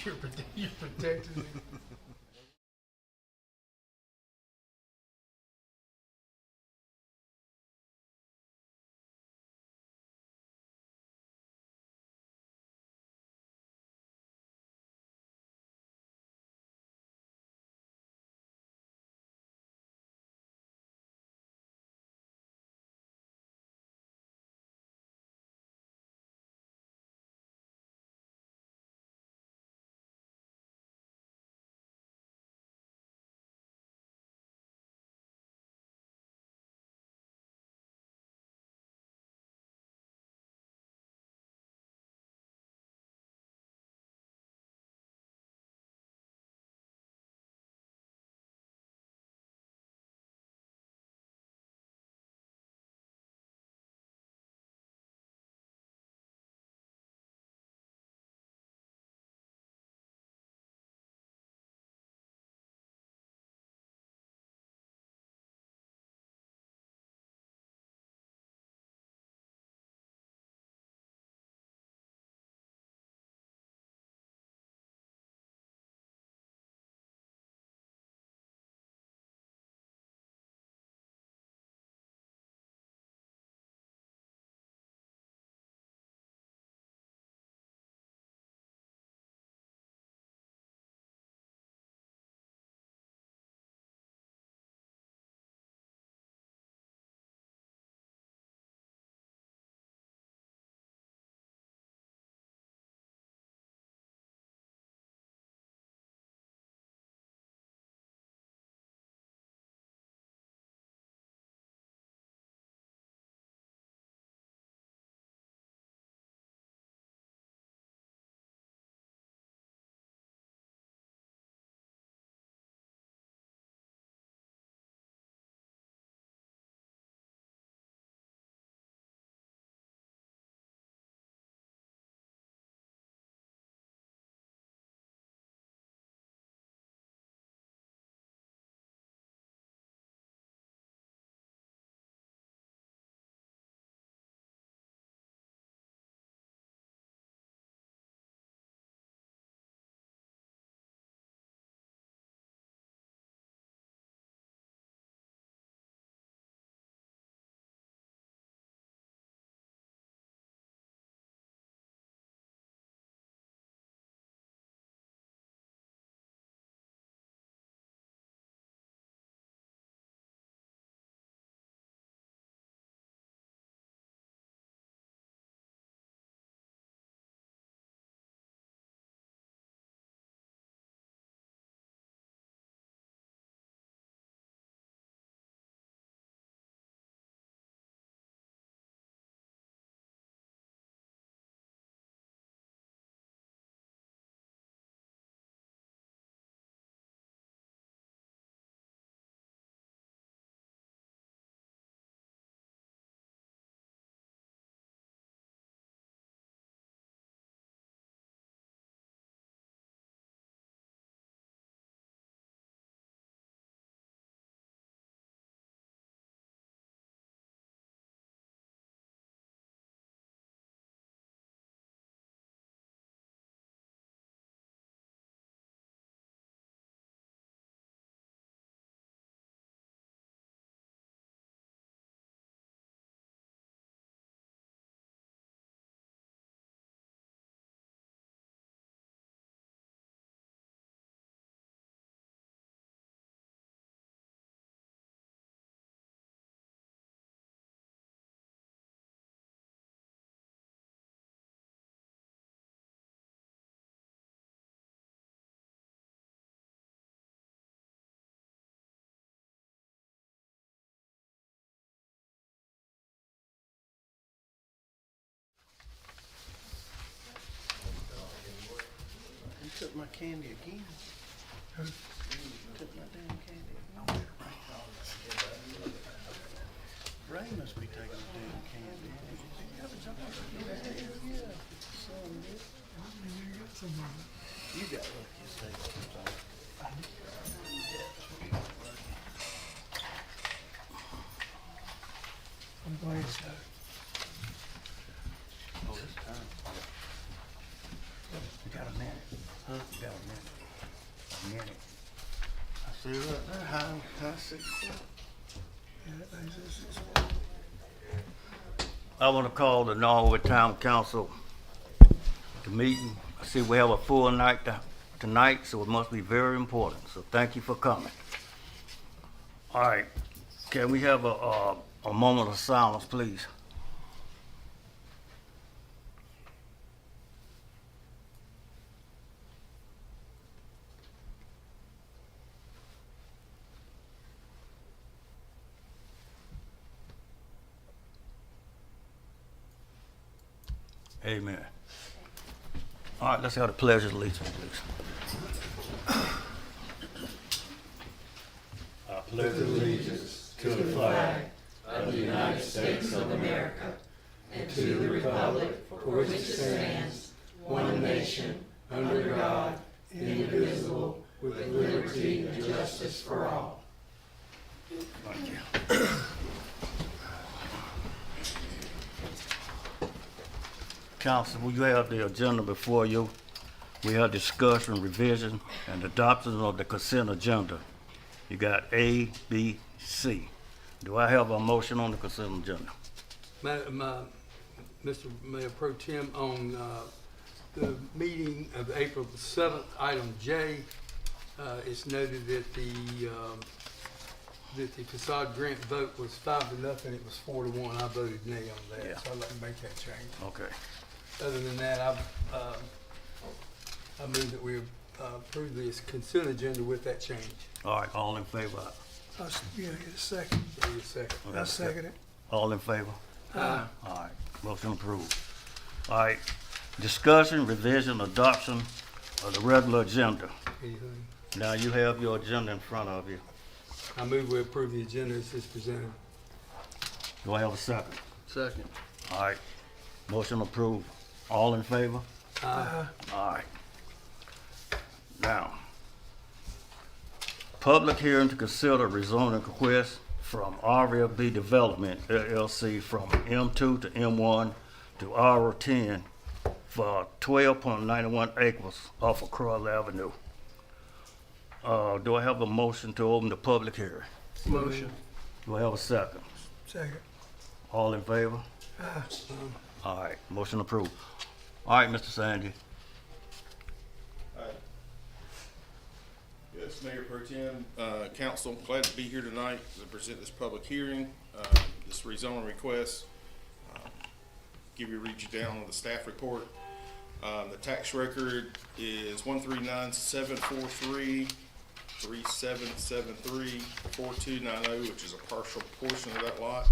You're protecting me. You took my candy again. Who? Took my damn candy again. Ray must be taking the damn candy. Yeah. Son, dude. You got some of it. You got lucky as they sometimes. I did. I'm glad so. Oh, this time. We got a minute. Huh? Got a minute. I see it right there, high 6 foot. Yeah, that thing's just- it's- I want to call the Norwood Town Council to meeting. I see we have a full night tonight, so it must be very important. So thank you for coming. All right, can we have a moment of silence, please? Amen. All right, let's have the pledge of allegiance, please. I pledge allegiance to the flag of the United States of America and to the republic for which it stands, one nation, under God, indivisible, with liberty and justice for all. Thank you. Council, we have the agenda before you. We have discussion, revision, and adoption of the consent agenda. You got A, B, C. Do I have a motion on the consent agenda? Mr. Mayor Pro Tem, on the meeting of April the 7th, item J, it's noted that the facade grant vote was 5-0. It was 4-1. I voted nay on that, Yeah. so I'd like to make that change. Okay. Other than that, I move that we approve this consent agenda with that change. All right, all in favor? Yeah, get a second. Give me a second. I second it. All in favor? Aye. All right, motion approved. All right, discussion, revision, adoption of the regular agenda. Anything? Now you have your agenda in front of you. I move we approve the agenda as is presented. Do I have a second? Second. All right, motion approved. All in favor? Aye. All right. Now, public hearing to consider rezoning request from RLB Development LLC from M2 to M1 to R10 for 12.91 acres off of Crowell Avenue. Do I have a motion to open the public hearing? Motion. Do I have a second? Second. All in favor? All right, motion approved. All right, Mr. Sandy. Yes, Mayor Pro Tem, Council, glad to be here tonight to present this public hearing, this rezoning request. Read you down on the staff report. The tax record is 139-743-3773-4290, which is a partial portion of that lot.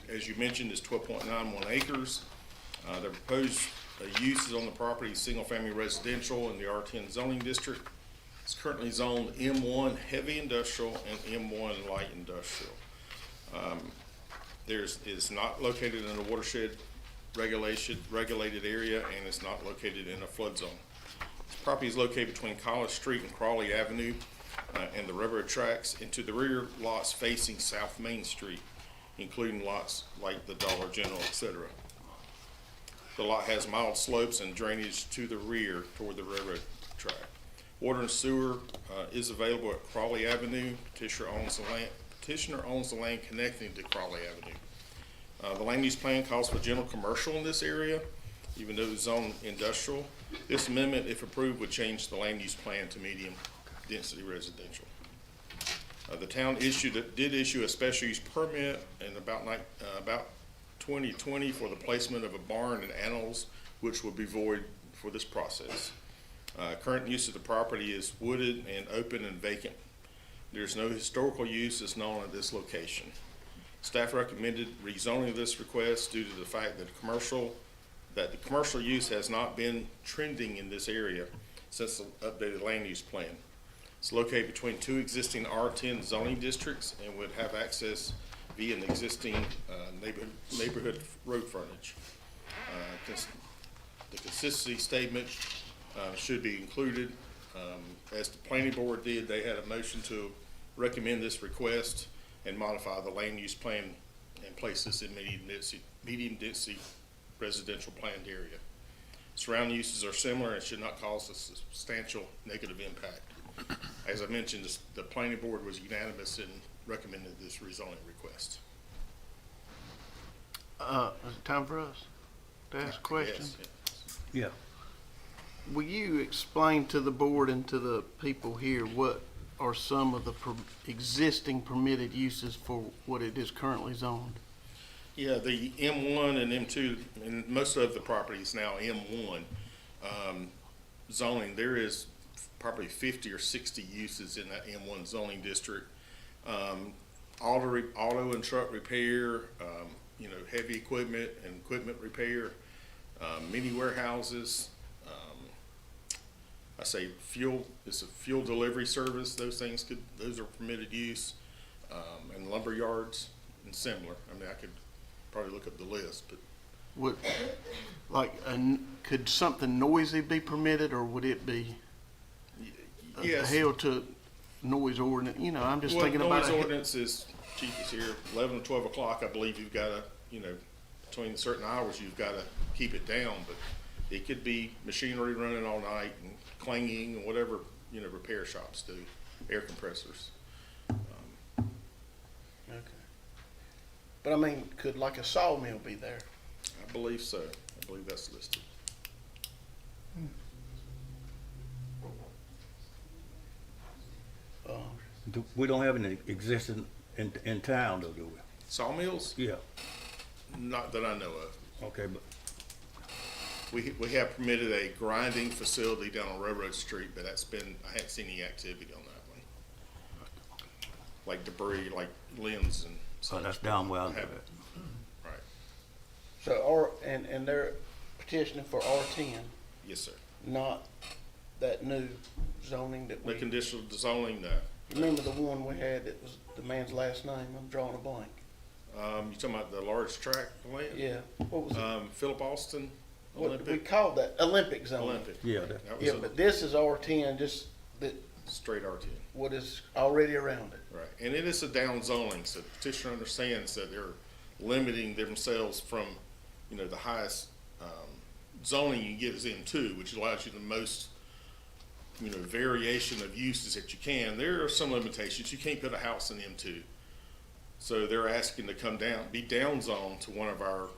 As you mentioned, is 12.91 acres. The proposed uses on the property is single-family residential in the R10 zoning district. It's currently zoned M1 heavy industrial and M1 light industrial. It's not located in a watershed regulated area, and it's not located in a flood zone. This property is located between College Street and Crawley Avenue and the railroad tracks, and to the rear lots facing South Main Street, including lots like the Dollar General, etc. The lot has mild slopes and drainage to the rear toward the railroad track. Water and sewer is available at Crawley Avenue. Petitioner owns the land connecting to Crawley Avenue. The land use plan calls for general commercial in this area, even though it's zoned industrial. This amendment, if approved, would change the land use plan to medium density residential. The town did issue a special use permit in about 2020 for the placement of a barn and animals, which would be void for this process. Current use of the property is wooded and open and vacant. There's no historical use that's known at this location. Staff recommended rezoning of this request due to the fact that the commercial use has not been trending in this area since the updated land use plan. It's located between two existing R10 zoning districts and would have access via an existing neighborhood road frontage. The consistency statement should be included. As the planning board did, they had a motion to recommend this request and modify the land use plan and place this in medium density residential planned area. Surrounding uses are similar and should not cause a substantial negative impact. As I mentioned, the planning board was unanimous in recommending this rezoning request. Is it time for us to ask a question? Yes, yes. Yeah. Will you explain to the board and to the people here what are some of the existing permitted uses for what it is currently zoned? Yeah, the M1 and M2, and most of the properties now M1 zoning, there is probably 50 or 60 uses in that M1 zoning district. Auto and truck repair, heavy equipment and equipment repair, mini warehouses. I say fuel, it's a fuel delivery service. Those are permitted use, and lumber yards and similar. I mean, I could probably look up the list, but Would, could something noisy be permitted, or would it be yes. held to noise ordinance? I'm just Well, thinking about noise ordinance is, chief is here, 11 or 12 o'clock, I believe you've got to, between certain hours, you've got to keep it down, but it could be machinery running all night and clanging and whatever, repair shops do, air compressors. Okay. But I mean, could like a sawmill be there? I believe so. I believe that's listed. We don't have any existing in town though, do we? Sawmills? Yeah. Not that I know of. Okay, but We have permitted a grinding facility down on Railroad Street, but I haven't seen any activity on that one. Like debris, like limbs and so such. that's down where I I live haven't. at. Right. So and they're petitioning for R10, Yes, sir. not that new zoning that The we. conditional zoning, Remember the one we had that was the man's last name? I'm drawing a blank. you talking about the large tract land? Yeah. What was it? Philip Austin What we Olympic. called that? Olympic zoning. Olympic. Yeah, That was Yeah, but this is R10, just that straight R10. what is already around it. Right. And it is a down zoning, so the petitioner understands that they're limiting themselves from, the highest zoning you can get is M2, which allows you the most, variation of uses that you can. There are some limitations. You can't put a house in M2. So they're asking to come down, be down zoned to one of our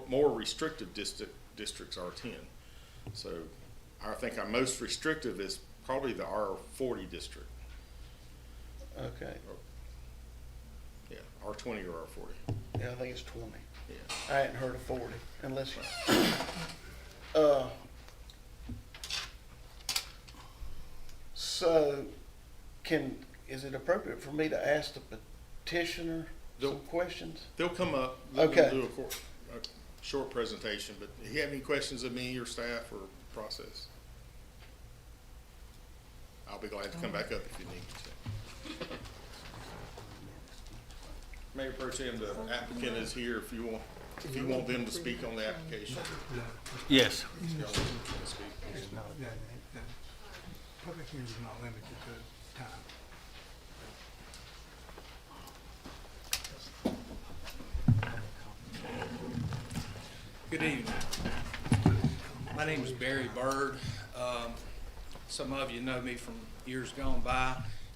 more restrictive districts, R10. So I think our most restrictive is probably the R40 district. Okay. Yeah, R20 or R40. Yeah, I think it's 20. Yeah. I hadn't heard of 40 unless you. So is it appropriate for me to ask the petitioner some questions? They'll come up, let Okay. them do a short presentation, but do you have any questions of me or staff or process? I'll be glad to come back up if you need to. Mayor Pro Tem, the applicant is here if you want them to speak on the application. yes. Y'all want them to speak? Yeah, the public hearings are not limited to time. Good evening. My name is Barry Bird. Some of you know me from years gone by.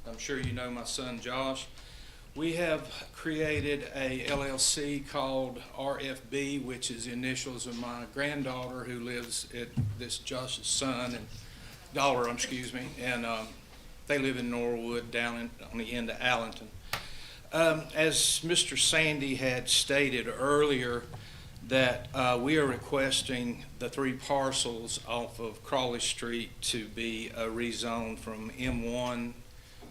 I'm sure you know my son Josh. We have created a LLC called RFB, which is the initials of my granddaughter who lives at this Josh's son and daughter, and they live in Norwood down on the end of Allenton. As Mr. Sandy had stated earlier, that we are requesting the 3 parcels off of Crawley Street to be rezoned from M1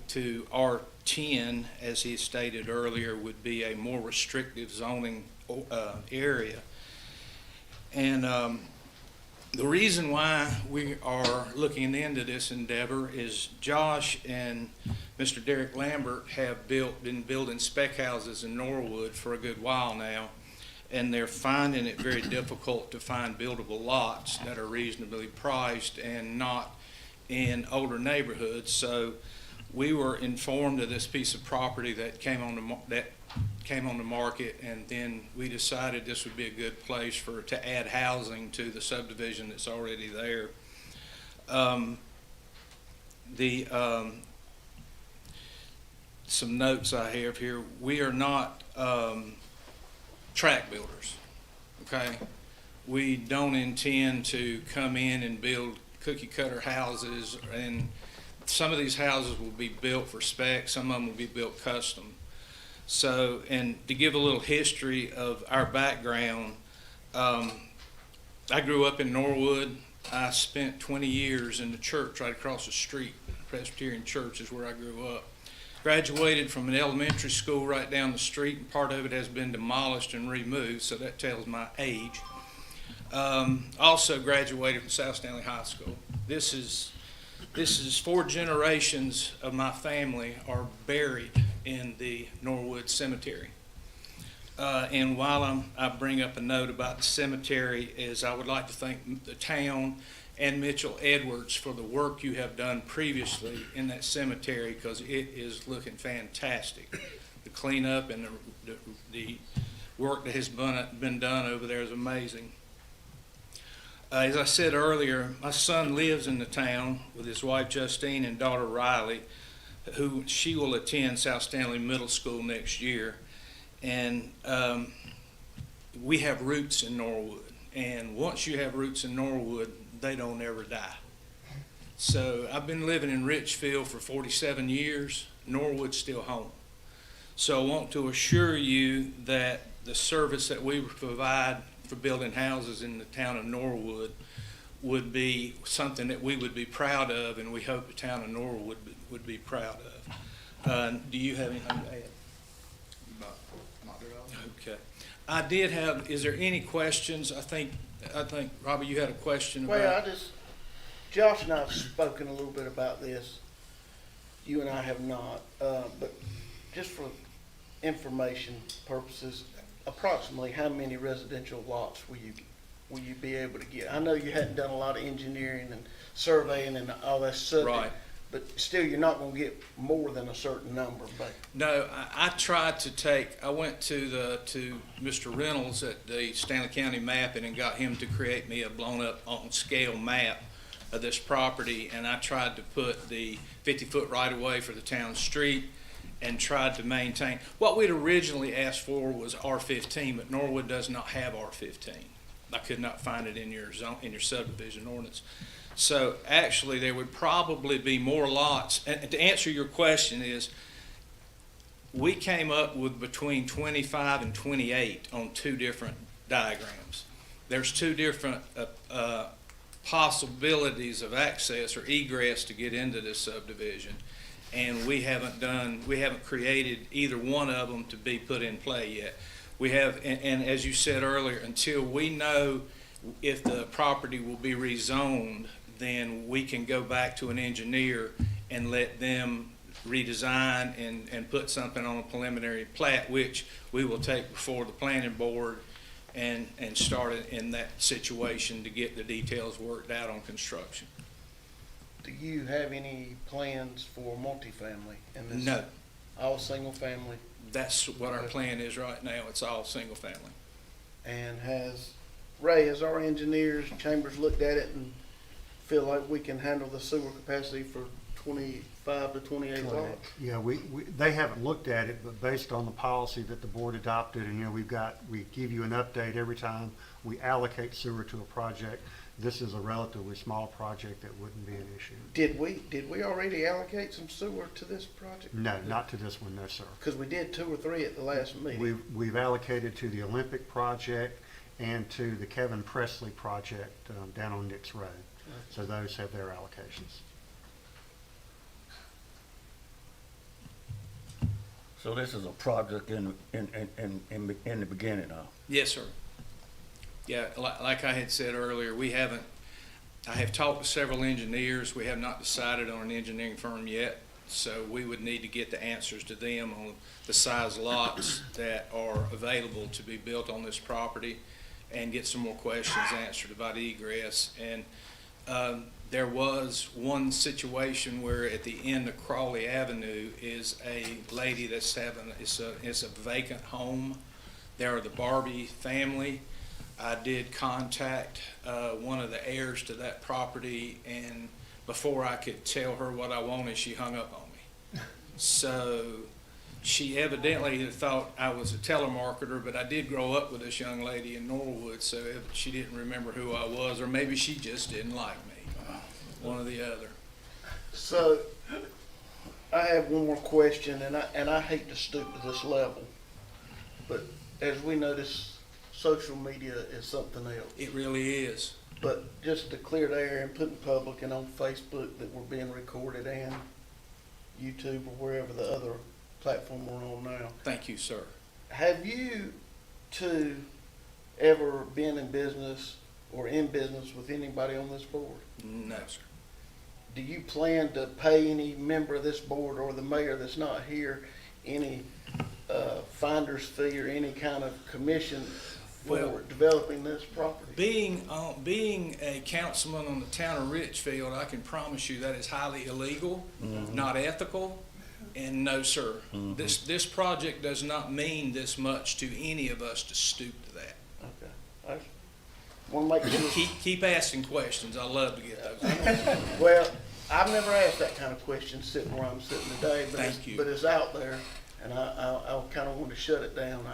to R10, as he stated earlier, would be a more restrictive zoning area. And the reason why we are looking into this endeavor is Josh and Mr. Derek Lambert have been building spec houses in Norwood for a good while now, and they're finding it very difficult to find buildable lots that are reasonably priced and not in older neighborhoods. So we were informed of this piece of property that came on that came on the market, and then we decided this would be a good place to add housing to the subdivision that's already there. Some notes I have here, we are not tract builders, okay? We don't intend to come in and build cookie cutter houses, and some of these houses will be built for spec, some of them will be built custom. So, and to give a little history of our background, I grew up in Norwood. I spent 20 years in the church right across the street. Presbyterian Church is where I grew up. Graduated from an elementary school right down the street, and part of it has been demolished and removed, so that tells my age. Also graduated from South Stanley High School. This is 4 generations of my family are buried in the Norwood Cemetery. And while I bring up a note about the cemetery, is I would like to thank the town and Mitchell Edwards for the work you have done previously in that cemetery, because it is looking fantastic. The cleanup and the work that has been done over there is amazing. As I said earlier, my son lives in the town with his wife Justine and daughter Riley, who she will attend South Stanley Middle School next year. And we have roots in Norwood. And once you have roots in Norwood, they don't ever die. So I've been living in Richfield for 47 years. Norwood's still home. So I want to assure you that the service that we provide for building houses in the town of Norwood would be something that we would be proud of, and we hope the town of Norwood would be proud of. Do you have anything to add? Not at all. Okay. I did have, is there any questions? I think, Robbie, you had a question about. Well, Josh and I have spoken a little bit about this. You and I have not, but just for information purposes, approximately how many residential lots will you be able to get? I know you hadn't done a lot of engineering and surveying and all that subject. Right. But still, you're not gonna get more than a certain number, but. No, I tried to I went to Mr. Reynolds at the Stanley County Mapping and got him to create me a blown up on scale map of this property, and I tried to put the 50-foot right of way for the town street and tried to maintain. What we'd originally asked for was R15, but Norwood does not have R15. I could not find it in your subdivision ordinance. So actually, there would probably be more lots. And to answer your question is, we came up with between 25 and 28 on 2 different diagrams. There's 2 different possibilities of access or egress to get into this subdivision. And we haven't created either one of them to be put in play yet. We have, and as you said earlier, until we know if the property will be rezoned, then we can go back to an engineer and let them redesign and put something on a preliminary plat, which we will take before the planning board and start it in that situation to get the details worked out on construction. Do you have any plans for multifamily in this? No, All single family? that's what our plan is right now. It's all single family. And has our engineers, Chambers looked at it and feel like we can handle the sewer capacity for 25 to 28 lots? Yeah, they haven't looked at it, but based on the policy that the board adopted, and we give you an update every time we allocate sewer to a project. This is a relatively small project that wouldn't be an issue. Did we already allocate some sewer to this project? No, not to this one, no, sir. Because we did 2 or 3 at the last meeting. We've allocated to the Olympic project and to the Kevin Presley project down on Nix Road. So those have their allocations. So this is a project in the beginning, huh? Yes, sir. Yeah, like I had said earlier, I have talked to several engineers. We have not decided on an engineering firm yet. So we would need to get the answers to them on the size lots that are available to be built on this property and get some more questions answered about egress. And There was one situation where at the end of Crawley Avenue is a lady that's having, it's a vacant home. There are the Barbie family. I did contact one of the heirs to that property, and before I could tell her what I wanted, she hung up on me. So she evidently thought I was a telemarketer, but I did grow up with this young lady in Norwood, so she didn't remember who I was, or maybe she just didn't like me. One or the other. So, I have one more question, and I hate to stoop to this level, but as we notice, social media is something else. It really is. But just to clear the air and put in public and on Facebook that we're being recorded and YouTube or wherever the other platform we're on now. Thank you, sir. Have you two ever been in business or in business with anybody on this board? No, sir. Do you plan to pay any member of this board or the mayor that's not here any finder's fee or any kind of commission for Well, developing this property? Being a councilman on the town of Richfield, I can promise you that is highly illegal, not ethical, and no, sir. This project does not mean this much to any of us to stoop to that. Okay. I want to make sure. Keep asking questions. I love to get those. Well, I've never asked that kind of question sitting where I'm sitting today, but Thank you. but it's out there, and I kind of want to shut it down.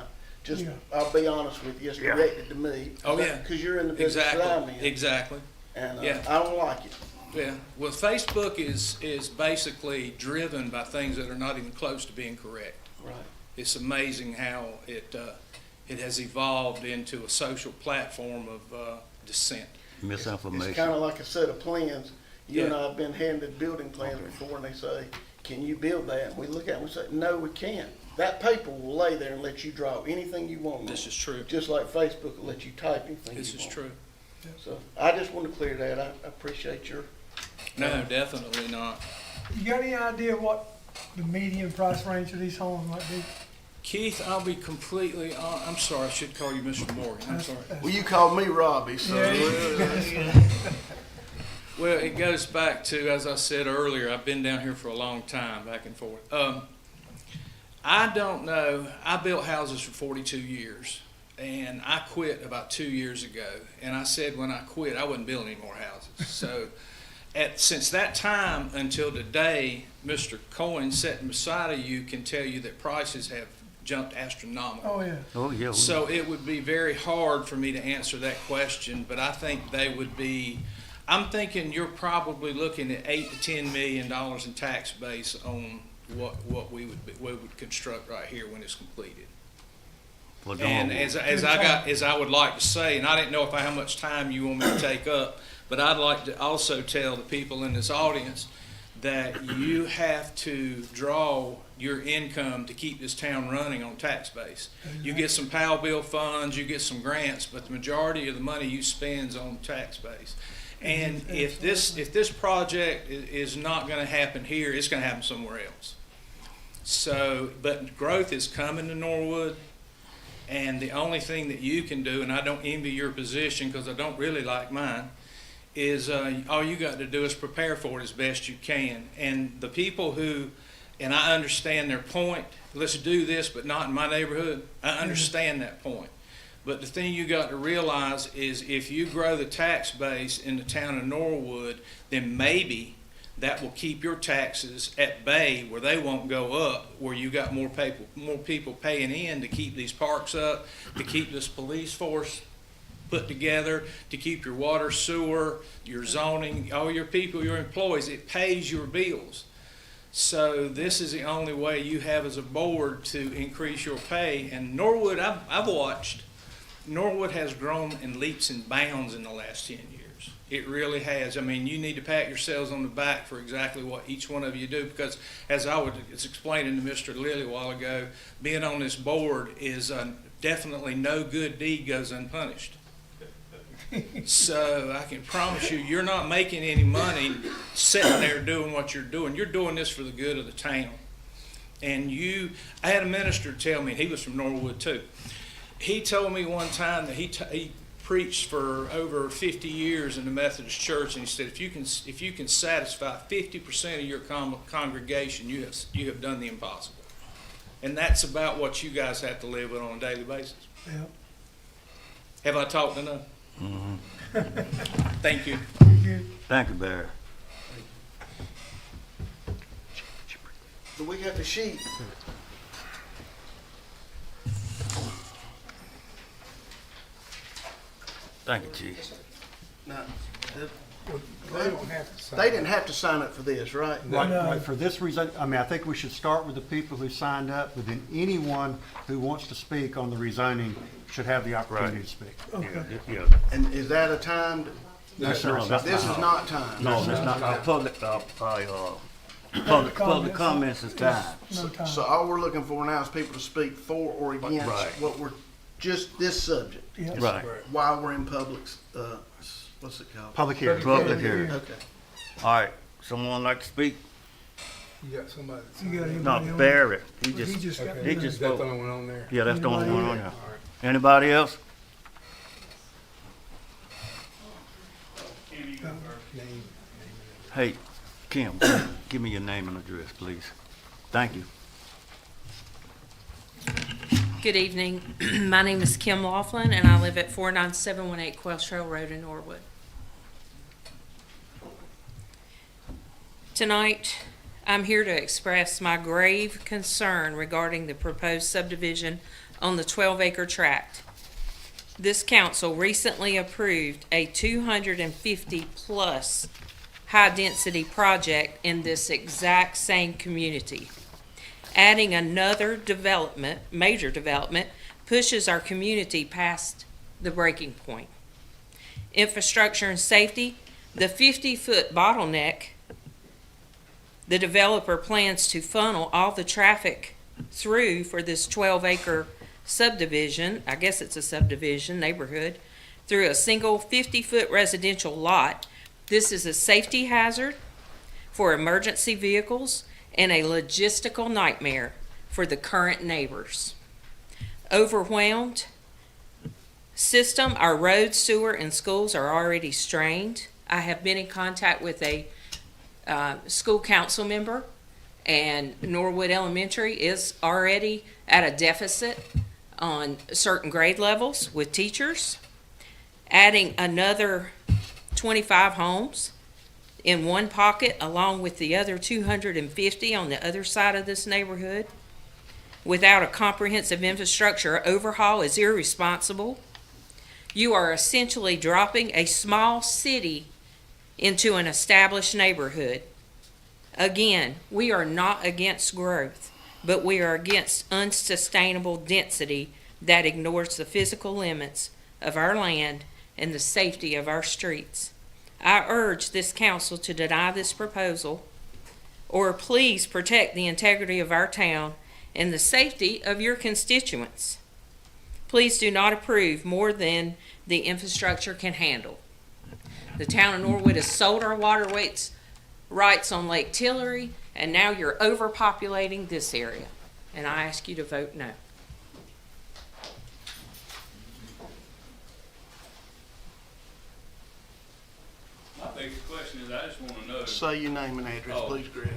I'll be honest with you, it's directed to me. Oh, yeah. Because you're in the business that I'm in. Exactly. And Yeah. I don't like it. Yeah. Well, Facebook is basically driven by things that are not even close to being correct. Right. It's amazing how it has evolved into a social platform of dissent. Misinformation. It's kind of like a set of plans. You and Yeah. I have been handed building plans before, and they say, can you build that? And we look at it and we say, no, we can't. That paper will lay there and let you draw anything you want. This is true. Just like Facebook will let you type anything you This want. is true. So I just want to clear that. I appreciate your. No, definitely not. You got any idea what the median price range of these homes might be? Keith, I'll be completely, I'm sorry, I should call you Mr. Morgan. I'm sorry. Well, you called me Robbie, so. Well, it goes back to, as I said earlier, I've been down here for a long time, back and forth. I don't know. I built houses for 42 years, and I quit about 2 years ago. And I said when I quit, I wouldn't build any more houses. So since that time until today, Mr. Cohen sitting beside of you can tell you that prices have jumped astronomical. Oh, yeah. Oh, yeah. So it would be very hard for me to answer that question, but I think they would be, I'm thinking you're probably looking at $8 to $10 million in tax base on what we would construct right here when it's completed. Well, And as I would like to say, and I didn't know how much time you want me to take up, but I'd like to also tell the people in this audience that you have to draw your income to keep this town running on tax base. You get some PAL bill funds, you get some grants, but the majority of the money you spend's on tax base. And if this project is not going to happen here, it's going to happen somewhere else. So, but growth is coming to Norwood, and the only thing that you can do, and I don't envy your position because I don't really like mine, is all you got to do is prepare for it as best you can. And the people who, and I understand their point, let's do this, but not in my neighborhood. I understand that point. But the thing you got to realize is if you grow the tax base in the town of Norwood, then maybe that will keep your taxes at bay where they won't go up, where you got more people paying in to keep these parks up, to keep this police force put together, to keep your water, sewer, your zoning, all your people, your employees. It pays your bills. So this is the only way you have as a board to increase your pay. And Norwood, I've watched, Norwood has grown in leaps and bounds in the last 10 years. It really has. I mean, you need to pat yourselves on the back for exactly what each one of you do, because as I was explaining to Mr. Lilly a while ago, being on this board is definitely no good deed goes unpunished. So I can promise you, you're not making any money sitting there doing what you're doing. You're doing this for the good of the town. And I had a minister tell me, he was from Norwood too. He told me one time that preached for over 50 years in the Methodist Church, and he said, if you can satisfy 50% of your congregation, you have done the impossible. And that's about what you guys have to live with on a daily basis. Yep. Have I talked enough? Thank you. Thank you, Barry. Do we have the sheet? Thank you, Chief. No. They don't have to sign. They didn't have to sign up for this, right? Right, for this reason, I mean, I think we should start with the people who signed up, but then anyone who wants to speak on the rezoning should have the opportunity to speak. Yeah. And is that a timed? No, sir, it's not. This is not timed. No, that's not, public comments is time. No time. So all we're looking for now is people to speak for or against Right. what we're, just this subject, Yep. Right. while we're in public's, what's it called? Public hearing. Public hearing. Okay. All right, someone like to speak? You got somebody? You got No, anybody on? Barry. He He just, just got. he Is just that the spoke. only one on there? Yeah, that's the only one on here. All right. Anybody else? Name. Hey, Kim, give me your name and address, please. Thank you. Good evening. My name is Kim Laughlin, and I live at 49718 Quells Trail Road in Norwood. Tonight, I'm here to express my grave concern regarding the proposed subdivision on the 12-acre tract. This council recently approved a 250-plus high-density project in this exact same community. Adding another development, major development, pushes our community past the breaking point. Infrastructure and safety, the 50-foot bottleneck, the developer plans to funnel all the traffic through for this 12-acre subdivision, I guess it's a subdivision neighborhood, through a single 50-foot residential lot. This is a safety hazard for emergency vehicles and a logistical nightmare for the current neighbors. Overwhelmed system, our roads, sewer, and schools are already strained. I have been in contact with a school council member, and Norwood Elementary is already at a deficit on certain grade levels with teachers. Adding another 25 homes in one pocket along with the other 250 on the other side of this neighborhood without a comprehensive infrastructure overhaul is irresponsible. You are essentially dropping a small city into an established neighborhood. Again, we are not against growth, but we are against unsustainable density that ignores the physical limits of our land and the safety of our streets. I urge this council to deny this proposal, or please protect the integrity of our town and the safety of your constituents. Please do not approve more than the infrastructure can handle. The town of Norwood has sold our waterways rights on Lake Tillery, and now you're overpopulating this area. And I ask you to vote no. My biggest question is, I just want to know. Say your name and address, Oh. please, Greg.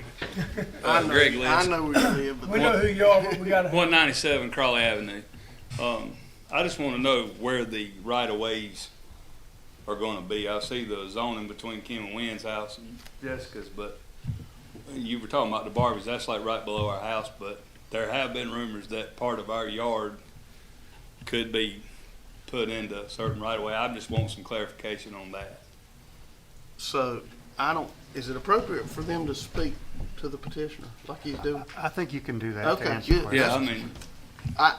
Greg Liz. I know where you live, but We know who you are, but we gotta. 197 Crawley Avenue. I just want to know where the right-of-ways are going to be. I see the zoning between Kim and Wynn's house and Jessica's, but you were talking about the Barbies, that's like right below our house, but there have been rumors that part of our yard could be put into a certain right-of-way. I just want some clarification on that. so is it appropriate for them to speak to the petitioner like he's doing? I think you can do that to Okay, answer good. questions. Yeah, I mean, I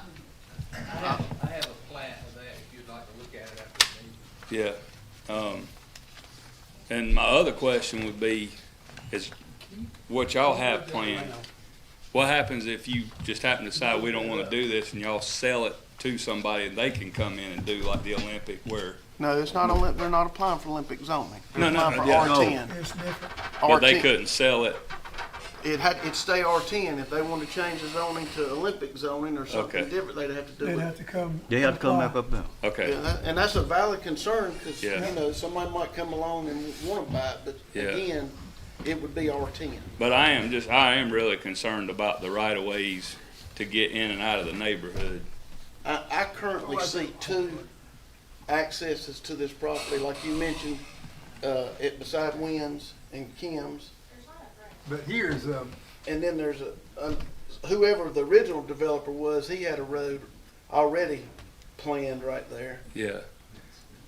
have a plat of that if you'd like to look at it after the meeting. yeah. And my other question would be, is what y'all have planned? What happens if you just happen to decide we don't want to do this and y'all sell it to somebody and they can come in and do like the Olympic where, No, it's not, they're not applying for Olympic zoning. They're No, no, applying for yeah, no. R10. It's different. but they R10. couldn't sell it? it'd stay R10. If they want to change the zoning to Olympic zoning or something Okay. different, they'd have to do They'd it. have to come. They have to come back up there. Okay. Yeah, and that's a valid concern, because, Yeah. you know, somebody might come along and want to buy it, but Yeah. again, it would be R10. But I am really concerned about the right of ways to get in and out of the neighborhood. I currently see two accesses to this property, like you mentioned, beside Wynn's and Kim's. But here's, And then there's whoever the original developer was, he had a road already planned right there. Yeah.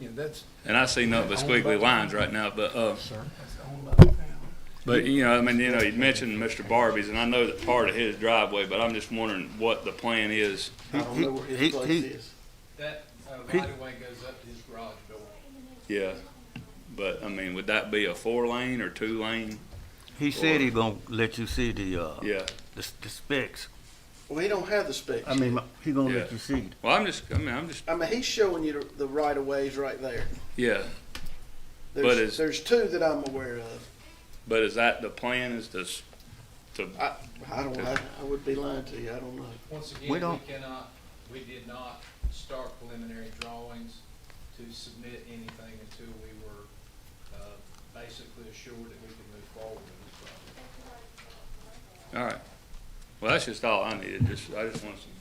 that's And I see nothing but squiggly lines right now, but, that's owned by the town. but, you know, I mean, you know, you mentioned Mr. Barbie's, and I know that part of his driveway, but I'm just wondering what the plan is. I don't know where he- his place he- is. That right of way goes up to his garage door. Yeah. But, I mean, would that be a 4-lane or 2-lane? He said he gonna let you see the, Yeah. the specs. Well, he don't have the specs. I mean, he gonna let Yeah. you see it. Well, I'm just, I mean, he's showing you the right of ways right there. yeah. But There's, there's two that I'm aware of. But is that the plan, is to I don't know. I would be lying to you. I don't know. Once We again, we don't- we did not start preliminary drawings to submit anything until we were, basically assured that we could move forward with this project. all right. Well, that's just all I needed, I just want some.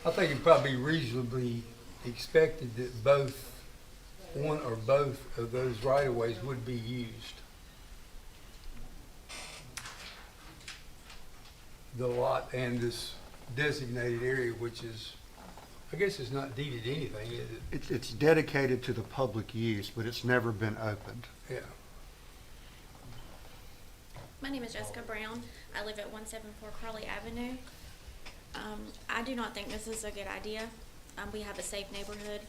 I think it probably be reasonably expected that one or both of those right-of-ways would be used. The lot and this designated area, which is, I guess it's not deeded anything, is it? It's dedicated to the public use, but it's never been opened. Yeah. My name is Jessica Brown. I live at 174 Crawley Avenue. I do not think this is a good idea. We have a safe neighborhood.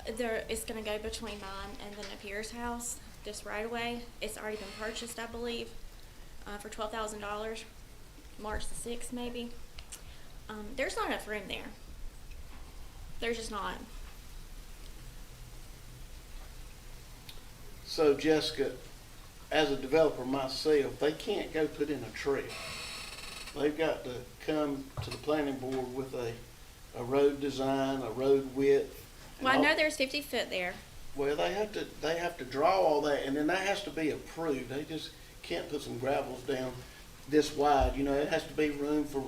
It's going to go between mine and then a Pierce house, this right away. It's already been purchased, I believe, for $12,000, March the 6th maybe. There's not enough room there. There's just not. So Jessica, as a developer myself, they can't go put in a trail. They've got to come to the planning board with a road design, a road width. and Well, I all- know there's 50 foot there. Well, they have to draw all that, and then that has to be approved. They just can't put some gravels down this wide. You know, it has to be room for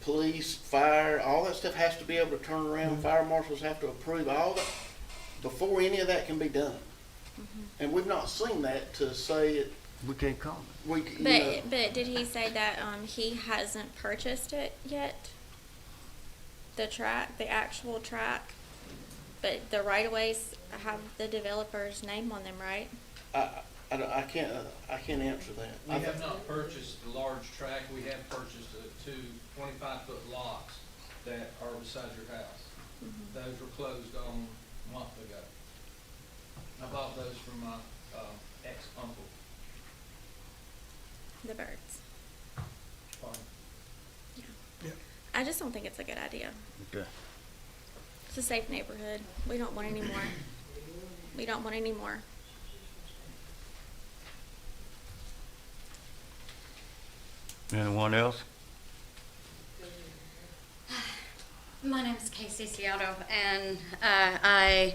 police, fire, all that stuff has to be able to turn around. Fire marshals have to approve all that before any of that can be done. And we've not seen that to say it, We can't call it. you know. But did he say that he hasn't purchased it yet? The actual track? But the right-of-ways have the developer's name on them, right? I can't answer that. We have not purchased the large tract. We have purchased the two 25-foot lots that are beside your house. Those were closed on a month ago. I bought those from my ex-uncle. The birds. Pardon. I just don't think it's a good idea. Okay. It's a safe neighborhood. We don't want any more. We don't want any more. Anyone else? My name is Casey Ciotto, and I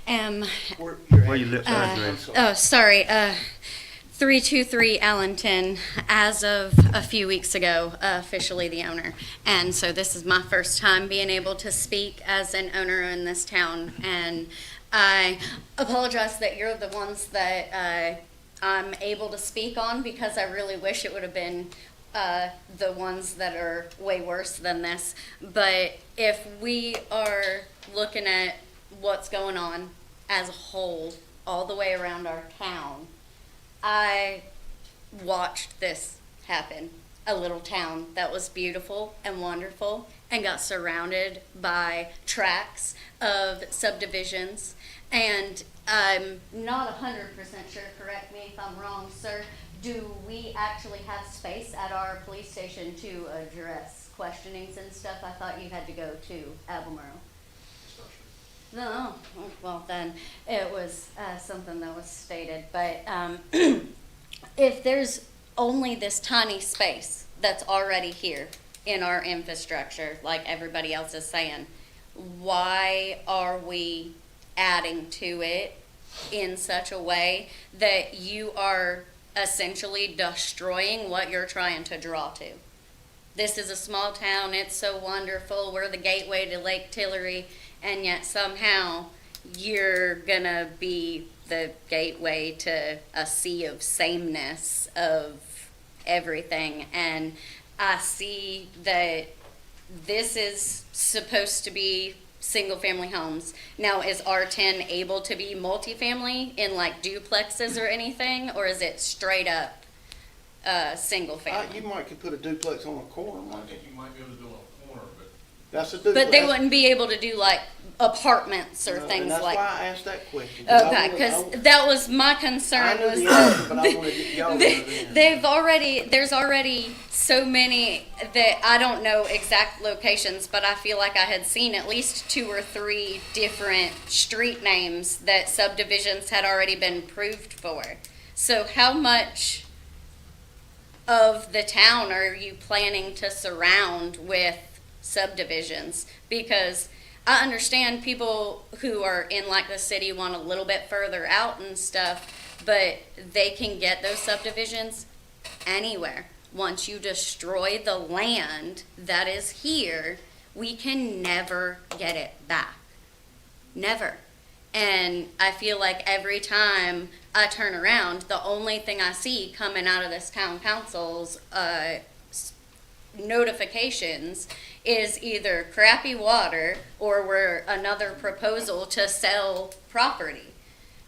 am, Where you live, address? oh, sorry, 323 Allenton, as of a few weeks ago, officially the owner. And so this is my first time being able to speak as an owner in this town. And I apologize that you're the ones that I'm able to speak on, because I really wish it would have been the ones that are way worse than this. But if we are looking at what's going on as a whole, all the way around our town, I watched this happen. A little town that was beautiful and wonderful and got surrounded by tracts of subdivisions. And I'm not 100% sure, correct me if I'm wrong, sir, do we actually have space at our police station to address questionings and stuff? I thought you had to go to Albemarle. No, well then, it was something that was stated, but if there's only this tiny space that's already here in our infrastructure, like everybody else is saying, why are we adding to it in such a way that you are essentially destroying what you're trying to draw to? This is a small town, it's so wonderful, we're the gateway to Lake Tillery, and yet somehow you're gonna be the gateway to a sea of sameness of everything. And I see that this is supposed to be single-family homes. Now, is R10 able to be multifamily in like duplexes or anything, or is it straight up single family? You might could put a duplex on a corner, I might think you might be able to do it on a corner, but That's a duplex. But they wouldn't be able to do like apartments or No, things and that's like. why I asked that question. Okay, because that was my concern. I knew Was the answer, but I wanted to get y'all to know the answer. there's already so many that I don't know exact locations, but I feel like I had seen at least 2 or 3 different street names that subdivisions had already been approved for. So how much of the town are you planning to surround with subdivisions? Because I understand people who are in like the city want a little bit further out and stuff, but they can get those subdivisions anywhere. Once you destroy the land that is here, we can never get it back. Never. And I feel like every time I turn around, the only thing I see coming out of this town council's notifications is either crappy water or we're another proposal to sell property.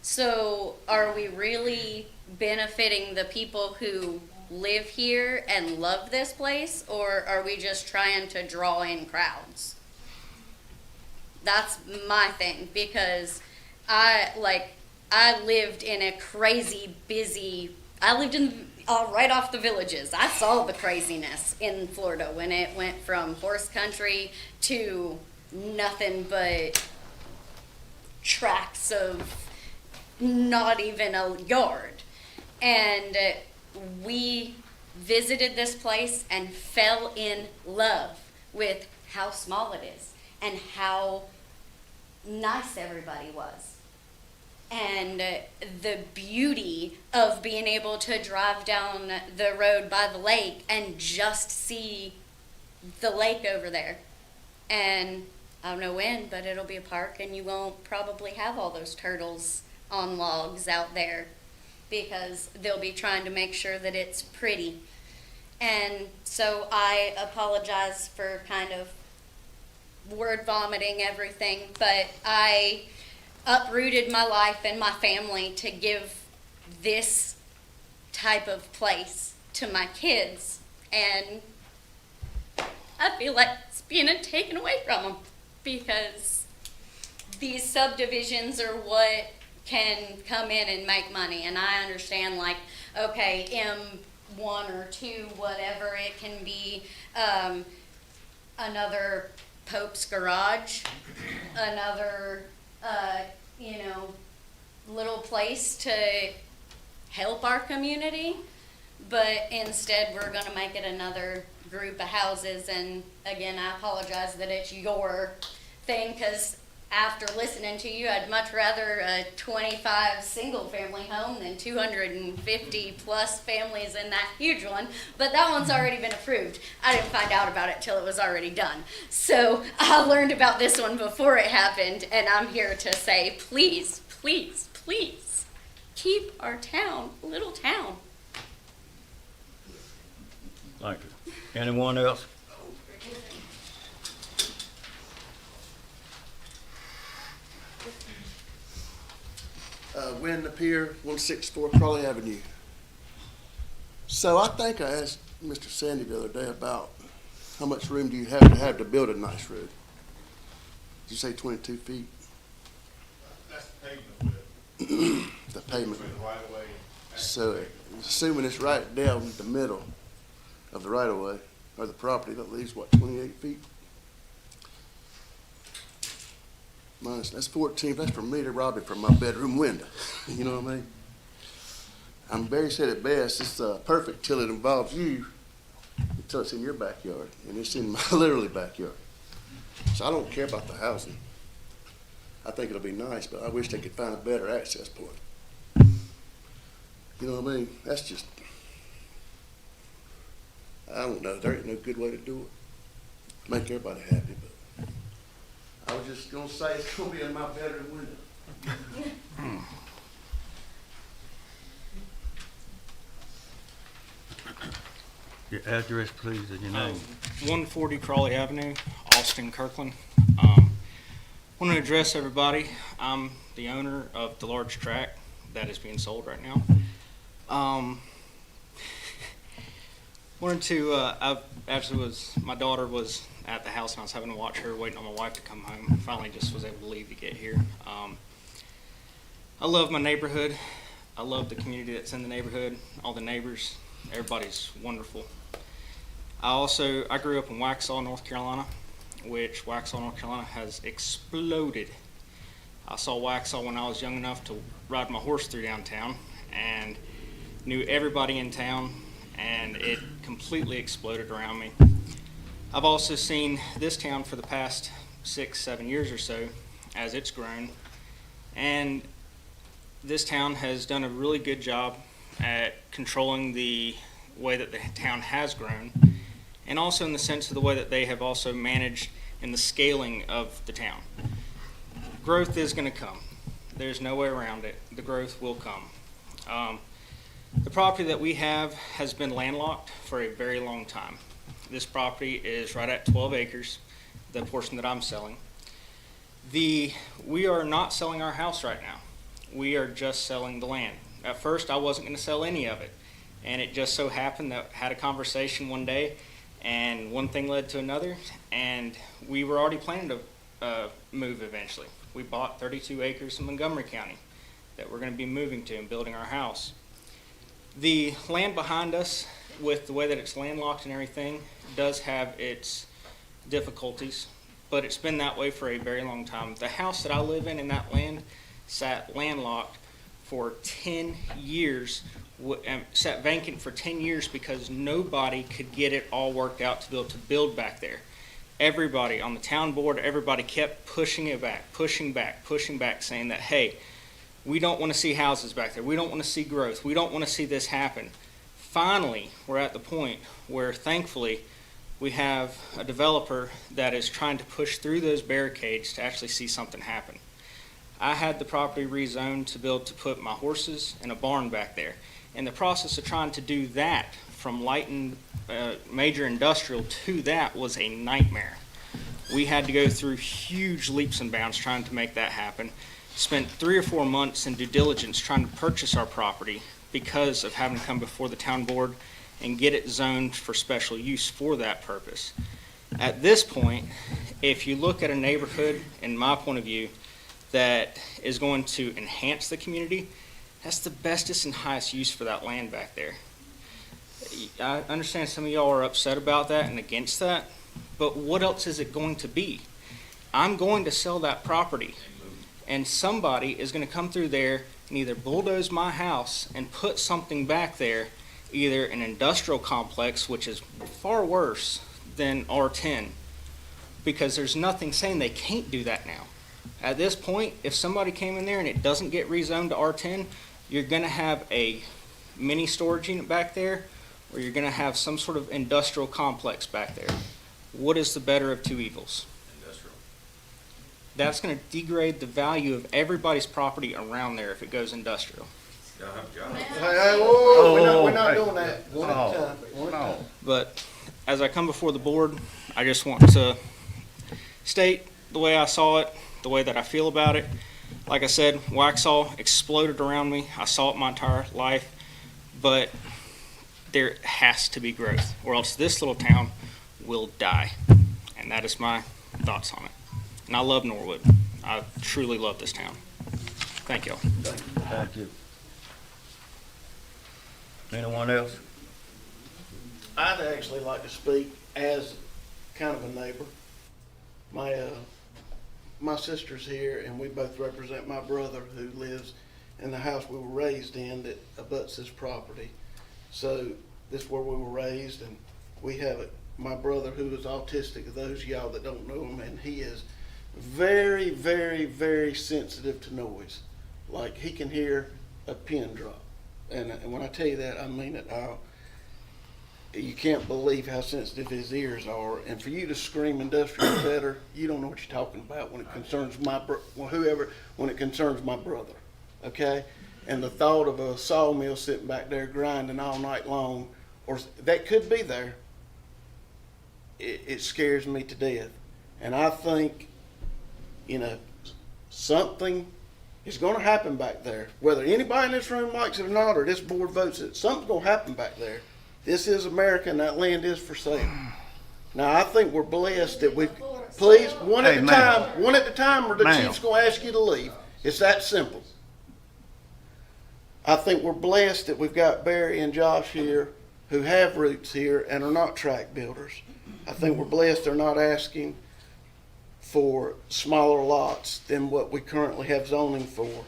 So are we really benefiting the people who live here and love this place, or are we just trying to draw in crowds? That's my thing, because I lived in a crazy busy, I lived in right off the Villages. I saw the craziness in Florida when it went from horse country to nothing but tracts of not even a yard. And we visited this place and fell in love with how small it is and how nice everybody was. And the beauty of being able to drive down the road by the lake and just see the lake over there. And I don't know when, but it'll be a park and you won't probably have all those turtles on logs out there because they'll be trying to make sure that it's pretty. And so I apologize for kind of word vomiting everything, but I uprooted my life and my family to give this type of place to my kids, and I feel like it's being taken away from them because these subdivisions are what can come in and make money. And I understand, like, okay, M1 or 2, whatever it can be, another Pope's Garage, another little place to help our community, but instead we're going to make it another group of houses. And again, I apologize that it's your thing, because after listening to you, I'd much rather a 25 single-family home than 250 plus families in that huge one, but that one's already been approved. I didn't find out about it till it was already done. So I learned about this one before it happened, and I'm here to say, please, please, please, keep our town a little town. Thank you. Anyone else? Win the Pier, 164 Crawley Avenue. So I think I asked Mr. Sandy the other day about how much room do you have to build a nice road? Did you say 22 feet? that's the pavement width. The pavement. Between the right of way and So assuming it's right down the middle of the right of way or the property, that leaves what, 28 feet? That's 14. That's from me to Robbie from my bedroom window. You know what I mean? Barry said it best. It's perfect till it involves you, until it's in your backyard, and it's in my literally backyard. So I don't care about the housing. I think it'll be nice, but I wish they could find a better access point. You know what I mean? That's just, I don't know. There ain't no good way to do it. Make everybody happy, but I was just gonna say it's gonna be in my bedroom window. Your address, please, and your name. 140 Crawley Avenue, Austin, Kirkland. Want to address everybody. I'm the owner of the large tract that is being sold right now. Wanted to, my daughter was at the house and I was having to watch her, waiting on my wife to come home. Finally just was able to leave to get here. I love my neighborhood. I love the community that's in the neighborhood, all the neighbors. Everybody's wonderful. I grew up in Waxhaw, North Carolina, which Waxhaw, North Carolina has exploded. I saw Waxhaw when I was young enough to ride my horse through downtown and knew everybody in town, and it completely exploded around me. I've also seen this town for the past 6-7 years or so as it's grown, and this town has done a really good job at controlling the way that the town has grown, and also in the sense of the way that they have also managed in the scaling of the town. Growth is going to come. There's no way around it. The growth will come. The property that we have has been landlocked for a very long time. This property is right at 12 acres, the portion that I'm selling. We are not selling our house right now. We are just selling the land. At first, I wasn't going to sell any of it, and it just so happened that I had a conversation one day, and one thing led to another, and we were already planning to move eventually. We bought 32 acres in Montgomery County that we're going to be moving to and building our house. The land behind us, with the way that it's landlocked and everything, does have its difficulties, but it's been that way for a very long time. The house that I live in that land sat landlocked for 10 years, sat vacant for 10 years because nobody could get it all worked out to be able to build back there. Everybody on the town board, everybody kept pushing it back, pushing back, saying that, hey, we don't want to see houses back there. We don't want to see growth. We don't want to see this happen. Finally, we're at the point where thankfully we have a developer that is trying to push through those barricades to actually see something happen. I had the property rezoned to build to put my horses and a barn back there. In the process of trying to do that, from light and major industrial to that, was a nightmare. We had to go through huge leaps and bounds trying to make that happen. Spent 3 or 4 months in due diligence trying to purchase our property because of having to come before the town board and get it zoned for special use for that purpose. At this point, if you look at a neighborhood, in my point of view, that is going to enhance the community, that's the bestest and highest use for that land back there. I understand some of y'all are upset about that and against that, but what else is it going to be? I'm going to sell that property, and somebody is going to come through there and either bulldoze my house and put something back there, either an industrial complex, which is far worse than R10, because there's nothing saying they can't do that now. At this point, if somebody came in there and it doesn't get rezoned to R10, you're going to have a mini storage unit back there, or you're going to have some sort of industrial complex back there. What is the better of two evils? Industrial. That's going to degrade the value of everybody's property around there if it goes industrial. Y'all have jobs. Hey, whoa, we're not doing that. One at a time. One at a time. But as I come before the board, I just want to state the way I saw it, the way that I feel about it. Like I said, Waxhaw exploded around me. I saw it my entire life, but there has to be growth, or else this little town will die. And that is my thoughts on it. And I love Norwood. I truly love this town. Thank y'all. Thank you. Anyone else? I'd actually like to speak as kind of a neighbor. My my sister's here, and we both represent my brother who lives in the house we were raised in that abuts this property. So this is where we were raised, and we have it. My brother, who is autistic, those of y'all that don't know him, and he is very, very, very sensitive to noise. Like, he can hear a pin drop. And when I tell you that, I mean it. You can't believe how sensitive his ears are. And for you to scream industrial better, you don't know what you're talking about when it concerns when it concerns my brother. Okay? And the thought of a sawmill sitting back there grinding all night long, or that could be there, it scares me to death. And I think, something is going to happen back there. Whether anybody in this room likes it or not, or this board votes it, something's going to happen back there. This is America, and that land is for sale. Now, I think we're blessed that we, please, one at a time, or the chief's going to ask you to leave. It's that simple. I think we're blessed that we've got Barry and Josh here who have roots here and are not tract builders. I think we're blessed they're not asking for smaller lots than what we currently have zoning for.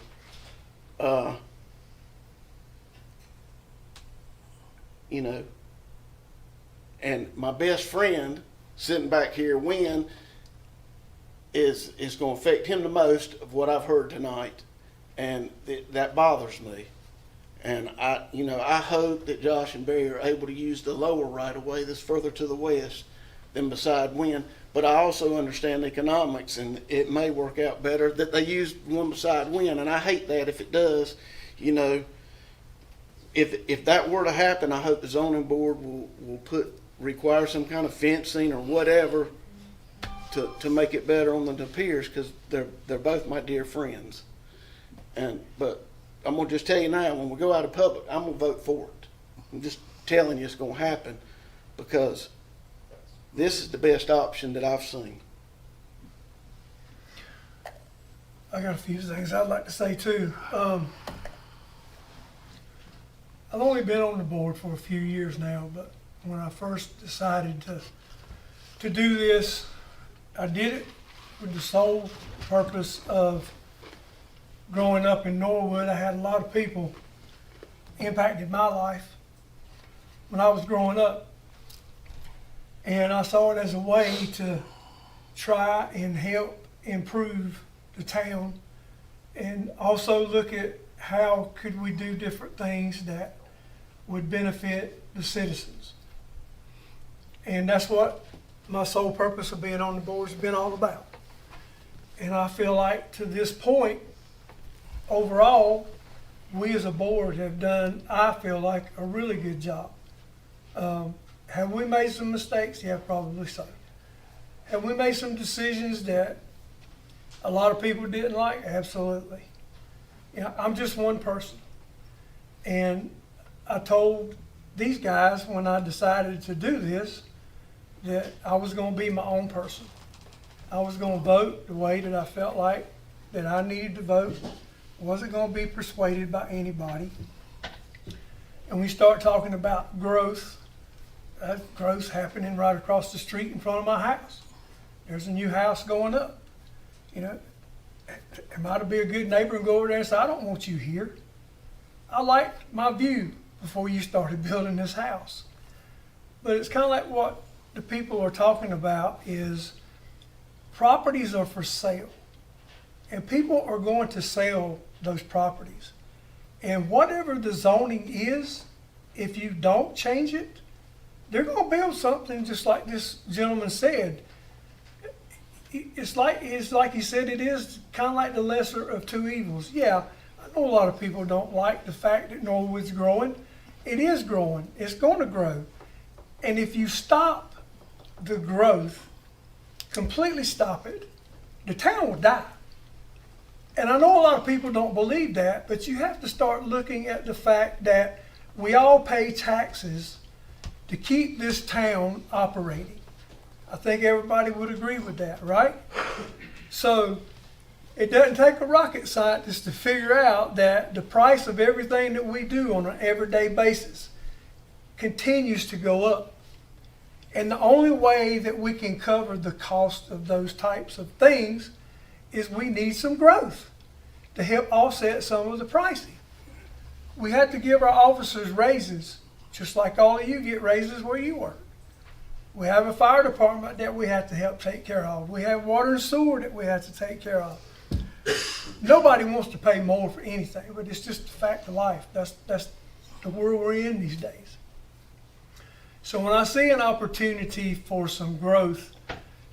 And my best friend sitting back here, Wynn, is going to affect him the most of what I've heard tonight, and that bothers me. And I hope that Josh and Barry are able to use the lower right of way that's further to the west than beside Wynn. But I also understand economics, and it may work out better that they use one beside Wynn. And I hate that if it does. If that were to happen, I hope the zoning board will require some kind of fencing or whatever to make it better on the piers, because they're both my dear friends. But I'm gonna just tell you now, when we go out of public, I'm gonna vote for it. I'm just telling you it's gonna happen, because this is the best option that I've seen. I got a few things I'd like to say too. I've only been on the board for a few years now, but when I first decided to do this, I did it with the sole purpose of growing up in Norwood. I had a lot of people impacted my life when I was growing up. And I saw it as a way to try and help improve the town, and also look at how could we do different things that would benefit the citizens. And that's what my sole purpose of being on the board has been all about. And I feel like to this point, overall, we as a board have done, I feel like, a really good job. Have we made some mistakes? Yeah, probably so. Have we made some decisions that a lot of people didn't like? Absolutely. I'm just one person. And I told these guys when I decided to do this that I was going to be my own person. I was going to vote the way that I felt like that I needed to vote. I wasn't going to be persuaded by anybody. And we start talking about growth. Growth's happening right across the street in front of my house. There's a new house going up. Am I to be a good neighbor and go over there and say, I don't want you here? I liked my view before you started building this house. But it's kind of like what the people are talking about is properties are for sale. And people are going to sell those properties. And whatever the zoning is, if you don't change it, they're going to build something just like this gentleman said. It's like he said, it is kind of like the lesser of two evils. Yeah, I know a lot of people don't like the fact that Norwood's growing. It is growing. It's going to grow. And if you stop the growth, completely stop it, the town will die. And I know a lot of people don't believe that, but you have to start looking at the fact that we all pay taxes to keep this town operating. I think everybody would agree with that, right? So it doesn't take a rocket scientist to figure out that the price of everything that we do on an everyday basis continues to go up. And the only way that we can cover the cost of those types of things is we need some growth to help offset some of the pricing. We have to give our officers raises, just like all of you get raises where you work. We have a fire department that we have to help take care of. We have water and sewer that we have to take care of. Nobody wants to pay more for anything, but it's just a fact of life. That's the world we're in these days. So when I see an opportunity for some growth,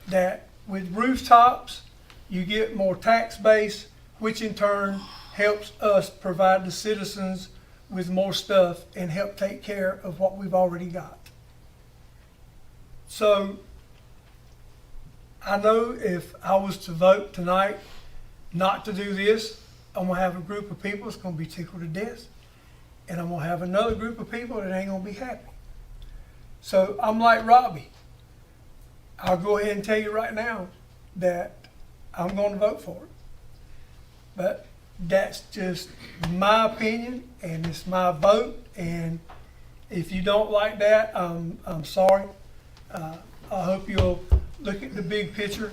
that with rooftops, you get more tax base, which in turn helps us provide the citizens with more stuff and help take care of what we've already got. So I know if I was to vote tonight not to do this, I'm gonna have a group of people that's gonna be tickled to death, and I'm gonna have another group of people that ain't gonna be happy. So I'm like Robbie. I'll go ahead and tell you right now that I'm gonna vote for it. But that's just my opinion, and it's my vote, and if you don't like that, I'm sorry. I hope you'll look at the big picture,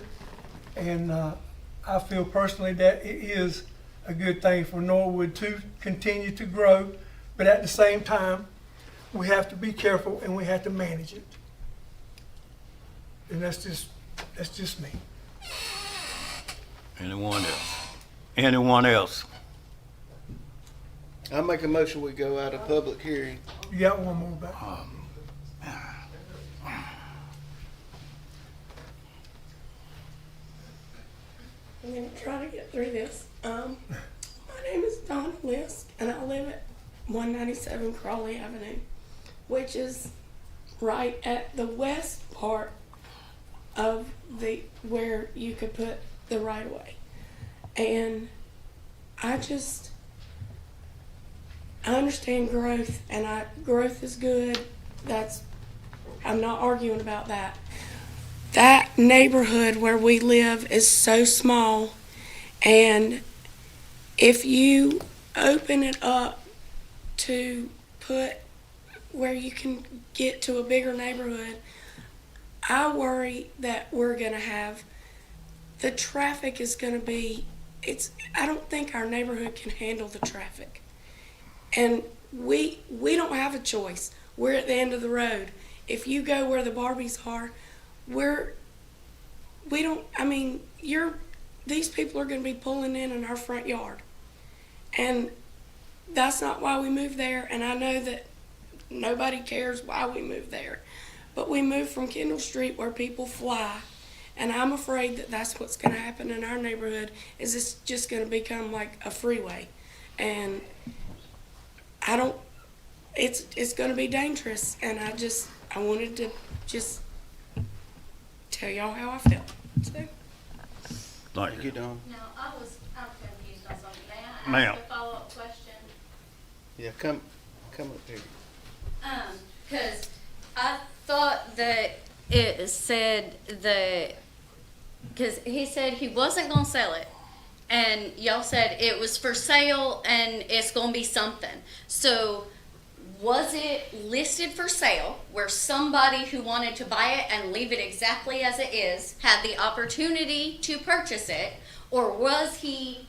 and I feel personally that it is a good thing for Norwood to continue to grow, but at the same time, we have to be careful and we have to manage it. And that's just me. Anyone else? Anyone else? I make a motion, we go out of public hearing. You got one more back? I'm gonna try to get through this. My name is Donna Lisk, and I live at 197 Crawley Avenue, which is right at the west part of where you could put the right of way. And I understand growth, and growth is good. I'm not arguing about that. That neighborhood where we live is so small, and if you open it up to put where you can get to a bigger neighborhood, I worry that we're gonna have, the traffic is gonna be, I don't think our neighborhood can handle the traffic. And we don't have a choice. We're at the end of the road. If you go where the Barbies are, these people are going to be pulling in our front yard. And that's not why we moved there. And I know that nobody cares why we moved there. But we moved from Kendall Street where people fly. And I'm afraid that that's what's going to happen in our neighborhood, is it's just going to become like a freeway. And it's going to be dangerous. And I wanted to just tell y'all how I felt. So. Thank you, Don. No, I'm confused on something. May I Ma'am. ask a follow-up question? Yeah, come up here. Because I thought that it said because he said he wasn't gonna sell it, and y'all said it was for sale and it's gonna be something. So was it listed for sale where somebody who wanted to buy it and leave it exactly as it is had the opportunity to purchase it, or was he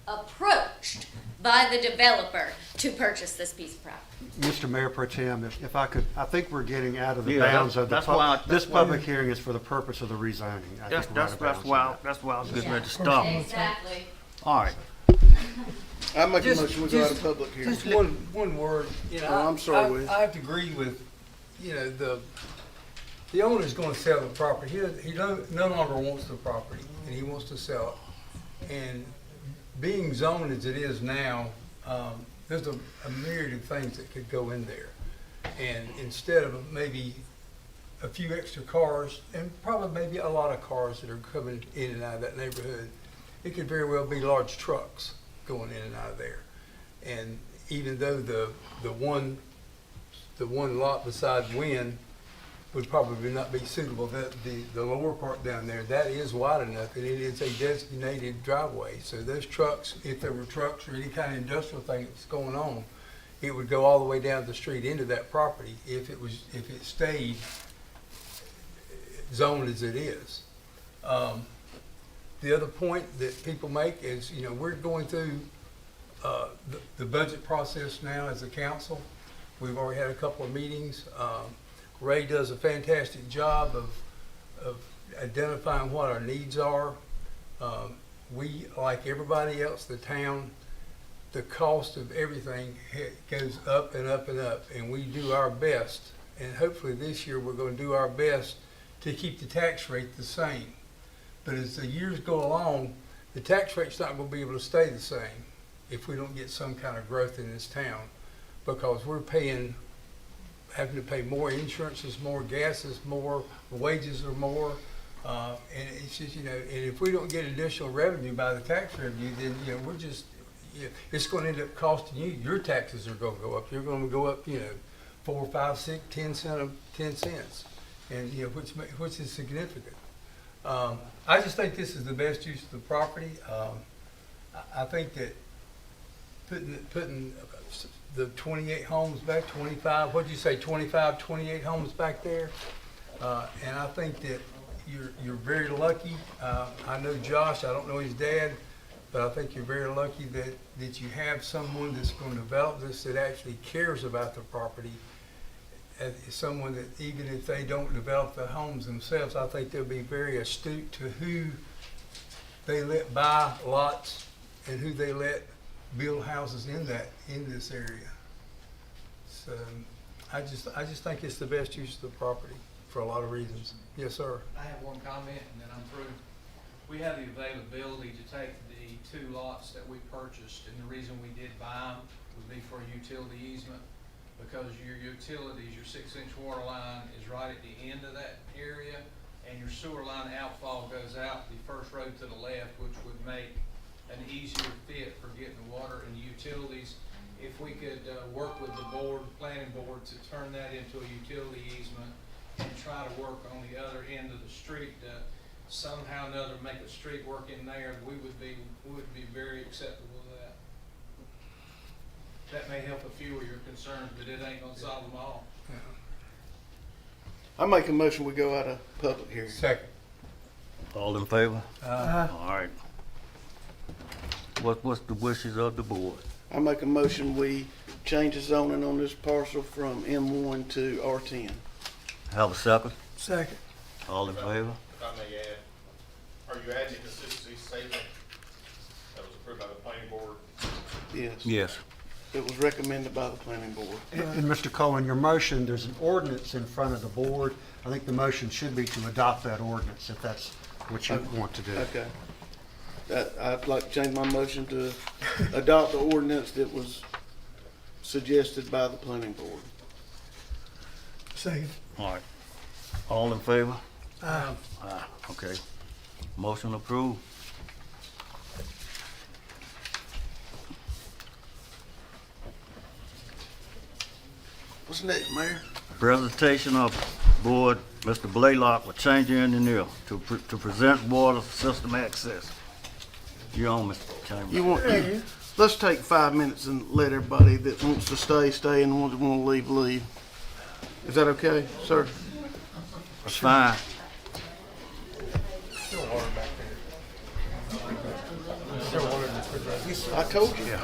approached by the developer to purchase this piece of property? Mr. Mayor Pro Tem, if I could, I think we're getting out of the Yeah, bounds of the, that's why- this public hearing is for the purpose of the rezoning. I think we're out of bounds on that. I was getting ready to stop. Exactly. All right. I make a Just- motion, we go out of just- public hearing. Just one word, Oh, I'm sorry, Will. I have to agree with, the owner's gonna sell the property. He no longer wants the property, and he wants to sell it. And being zoned as it is now, there's a myriad of things that could go in there. And instead of maybe a few extra cars, and probably maybe a lot of cars that are coming in and out of that neighborhood, it could very well be large trucks going in and out of there. And even though the one lot beside Wynn would probably not be suitable, the lower part down there, that is wide enough, and it is a designated driveway. So those trucks, if there were trucks or any kind of industrial thing that's going on, it would go all the way down the street into that property if it stayed zoned as it is. the other point that people make is, you know, we're going through the budget process now as a council. We've already had a couple of meetings. Ray does a fantastic job of identifying what our needs are. We, like everybody else, the town, the cost of everything goes up and up and up, and we do our best. And hopefully this year we're going to do our best to keep the tax rate the same. But as the years go along, the tax rate's not going to be able to stay the same if we don't get some kind of growth in this town, because we're having to pay more, insurance is more, gas is more, wages are more, and it's just, you know, and if we don't get additional revenue by the tax revenue, then, you know, we're just, you know, it's going to end up costing you. Your taxes are going to go up. You're going to go up, you know, 4, 5, 6, 10 cents, and you know, which is significant. I just think this is the best use of the property. I think that putting the 28 homes back, 25, what'd you say, 25, 28 homes back there? And I think that you're very lucky. I know Josh, I don't know his dad, but I think you're very lucky that you have someone that's going to develop this that actually cares about the property. As someone that even if they don't develop the homes themselves, I think they'll be very astute to who they let buy lots and who they let build houses in this area. So I just think it's the best use of the property for a lot of reasons. Yes, sir. I have one comment and then I'm through. We have the availability to take the 2 lots that we purchased, and the reason we did buy them would be for a utility easement, because your utilities, your 6-inch water line is right at the end of that area, and your sewer line outfall goes out the first road to the left, which would make an easier fit for getting the water and utilities. If we could work with the planning board to turn that into a utility easement and try to work on the other end of the street to somehow or another make a street work in there, we would be very acceptable to that. That may help a few of your concerns, but it ain't gonna solve them all. I make a motion, we go out of public hearing. Second. All in favor? All right. What's the wishes of the board? I make a motion, we change the zoning on this parcel from M1 to R10. Have a second? Second. All in favor? If I may add, are you adding a consistency statement that was approved by the planning board? Yes. Yes. It was recommended by the planning board. And Mr. Cohen, your motion, there's an ordinance in front of the board. I think the motion should be to adopt that ordinance, if that's what you want to do. Okay. I'd like to change my motion to adopt the ordinance that was suggested by the planning board. Second. All right. All in favor? Aye. Okay. Motion approved. What's next, Mayor? Presentation of board, Mr. Blaylock with change engineer to present water system access. You're on, Mr. Chamberlain. Let's take 5 minutes and let everybody that wants to stay, and the ones that want to leave. Is that okay, sir? It's fine. I told you.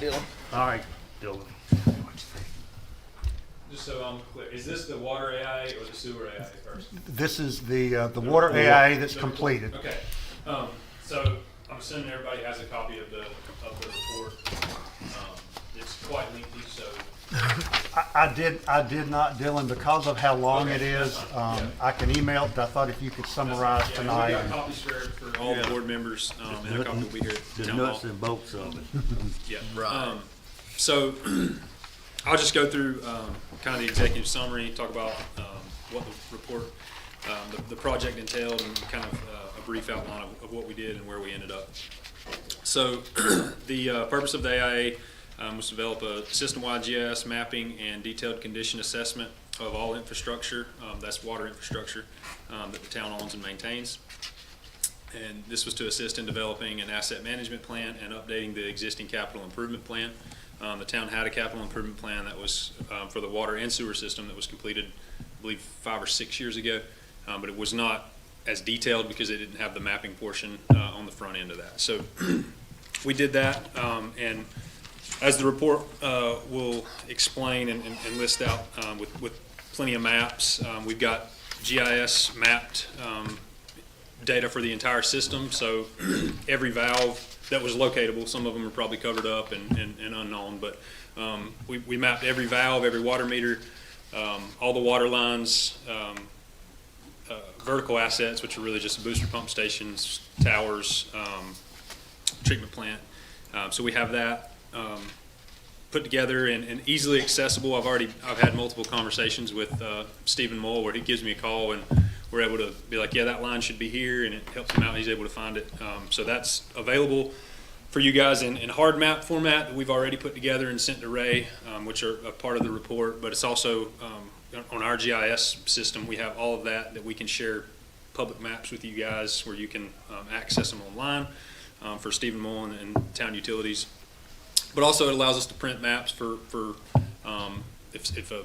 Dylan. All right, Dylan. Just so I'm clear, is this the water AIA or the sewer AIA first? This is the water AIA that's completed. Okay, so I'm assuming everybody has a copy of the report. It's quite lengthy, so. I did not, Dylan, because of how long it is. Yeah. I can email it, but I thought if you could summarize Yeah, tonight. we got copies for all the board members, and a copy will be here at The town hall. nuts and bolts of it. Yeah. Right. So I'll just go through kind of the executive summary, talk about what the report, the project entailed, and kind of a brief outline of what we did and where we ended up. So the purpose of the AIA was to develop a system-wide GIS mapping and detailed condition assessment of all infrastructure, that's water infrastructure, that the town owns and maintains. And this was to assist in developing an asset management plan and updating the existing capital improvement plan. The town had a capital improvement plan that was for the water and sewer system that was completed, I believe, 5 or 6 years ago, but it was not as detailed because it didn't have the mapping portion on the front end of that. So we did that, and as the report will explain and list out with plenty of maps, we've got GIS mapped data for the entire system, so every valve that was locatable, some of them are probably covered up and unknown, but we mapped every valve, every water meter, all the water lines, vertical assets, which are really just booster pump stations, towers, treatment plant. So we have that put together and easily accessible. I've had multiple conversations with Stephen Moll where he gives me a call and we're able to be like, yeah, that line should be here, and it helps him out. He's able to find it. So that's available for you guys in hard map format that we've already put together and sent to Ray, which are a part of the report, but it's also on our GIS system. We have all of that we can share public maps with you guys where you can access them online for Stephen Moll and town utilities. But also it allows us to print maps for if a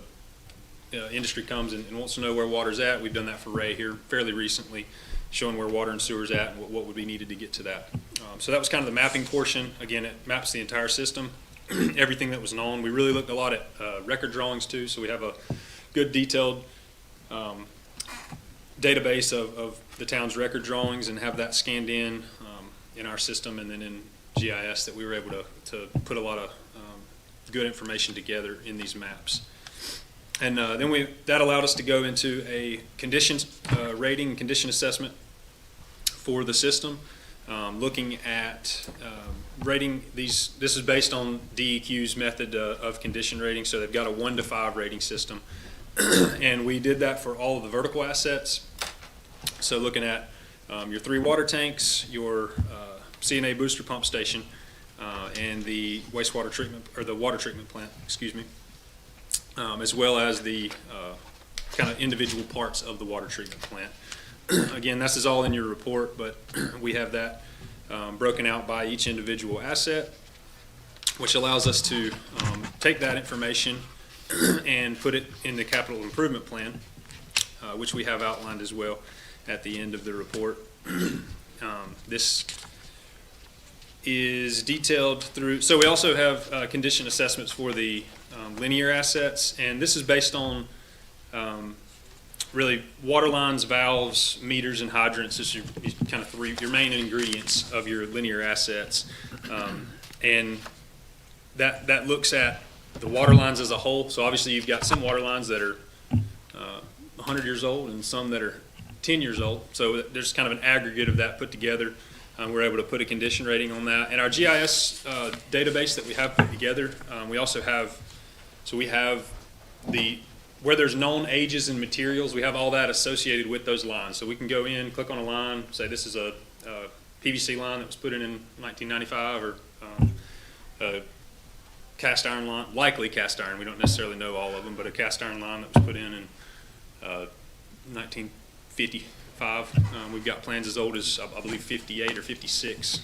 industry comes and wants to know where water's at. We've done that for Ray here fairly recently, showing where water and sewer's at and what would be needed to get to that. So that was kind of the mapping portion. Again, it maps the entire system, everything that was known. We really looked a lot at record drawings too, so we have a good detailed database of the town's record drawings and have that scanned in our system and then in GIS that we were able to put a lot of good information together in these maps. And then that allowed us to go into a conditions rating and condition assessment for the system, looking at rating these. This is based on DEQ's method of condition rating, so they've got a 1 to 5 rating system. And we did that for all of the vertical assets. So looking at your 3 water tanks, your CNA booster pump station, and the wastewater treatment, or the water treatment plant, excuse me, as well as the kind of individual parts of the water treatment plant. Again, this is all in your report, but we have that broken out by each individual asset, which allows us to take that information and put it in the capital improvement plan, which we have outlined as well at the end of the report. This is detailed through, so we also have condition assessments for the linear assets, and this is based on really water lines, valves, meters, and hydrants. This is your kind of your main ingredients of your linear assets, and that looks at the water lines as a whole. So obviously you've got some water lines that are 100 years old and some that are 10 years old. So there's kind of an aggregate of that put together. We're able to put a condition rating on that. And our GIS database that we have put together, we also have, so we have where there's known ages and materials, we have all that associated with those lines. So we can go in, click on a line, say this is a PVC line that was put in 1995, or a cast iron line, likely cast iron, we don't necessarily know all of them, but a cast iron line that was put in 1955. We've got plans as old as, I believe, 58 or 56.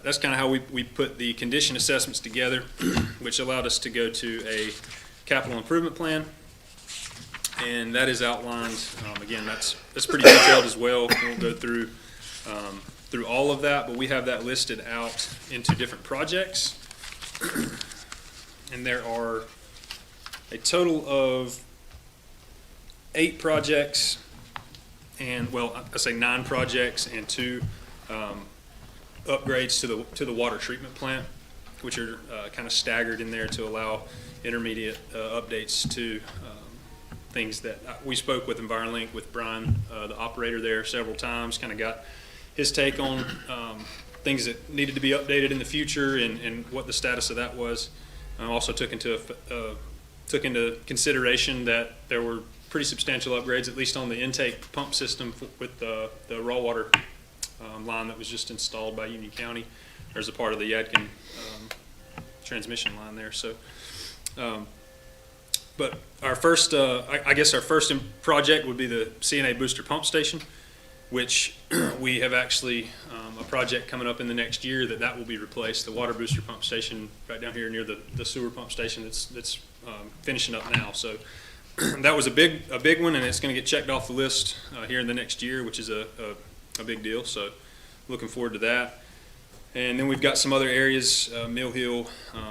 That's kind of how we put the condition assessments together, which allowed us to go to a capital improvement plan. And that is outlined, again, that's pretty detailed as well. We'll go through through all of that, but we have that listed out into different projects. And there are a total of 8 projects, and, well, I say 9 projects and 2 upgrades to the water treatment plant, which are kind of staggered in there to allow intermediate updates to things that we spoke with EnviroLink, with Brian, the operator there, several times, kind of got his take on things that needed to be updated in the future and what the status of that was. Also took into consideration that there were pretty substantial upgrades, at least on the intake pump system with the raw water line that was just installed by Union County. There's a part of the Yadkin transmission line there. So, but our first, I guess our first project would be the CNA booster pump station, which we have actually a project coming up in the next year that will be replaced. The water booster pump station right down here near the sewer pump station that's finishing up now. So that was a big one, and it's going to get checked off the list here in the next year, which is a big deal. So looking forward to that. And then we've got some other areas. Mill Hill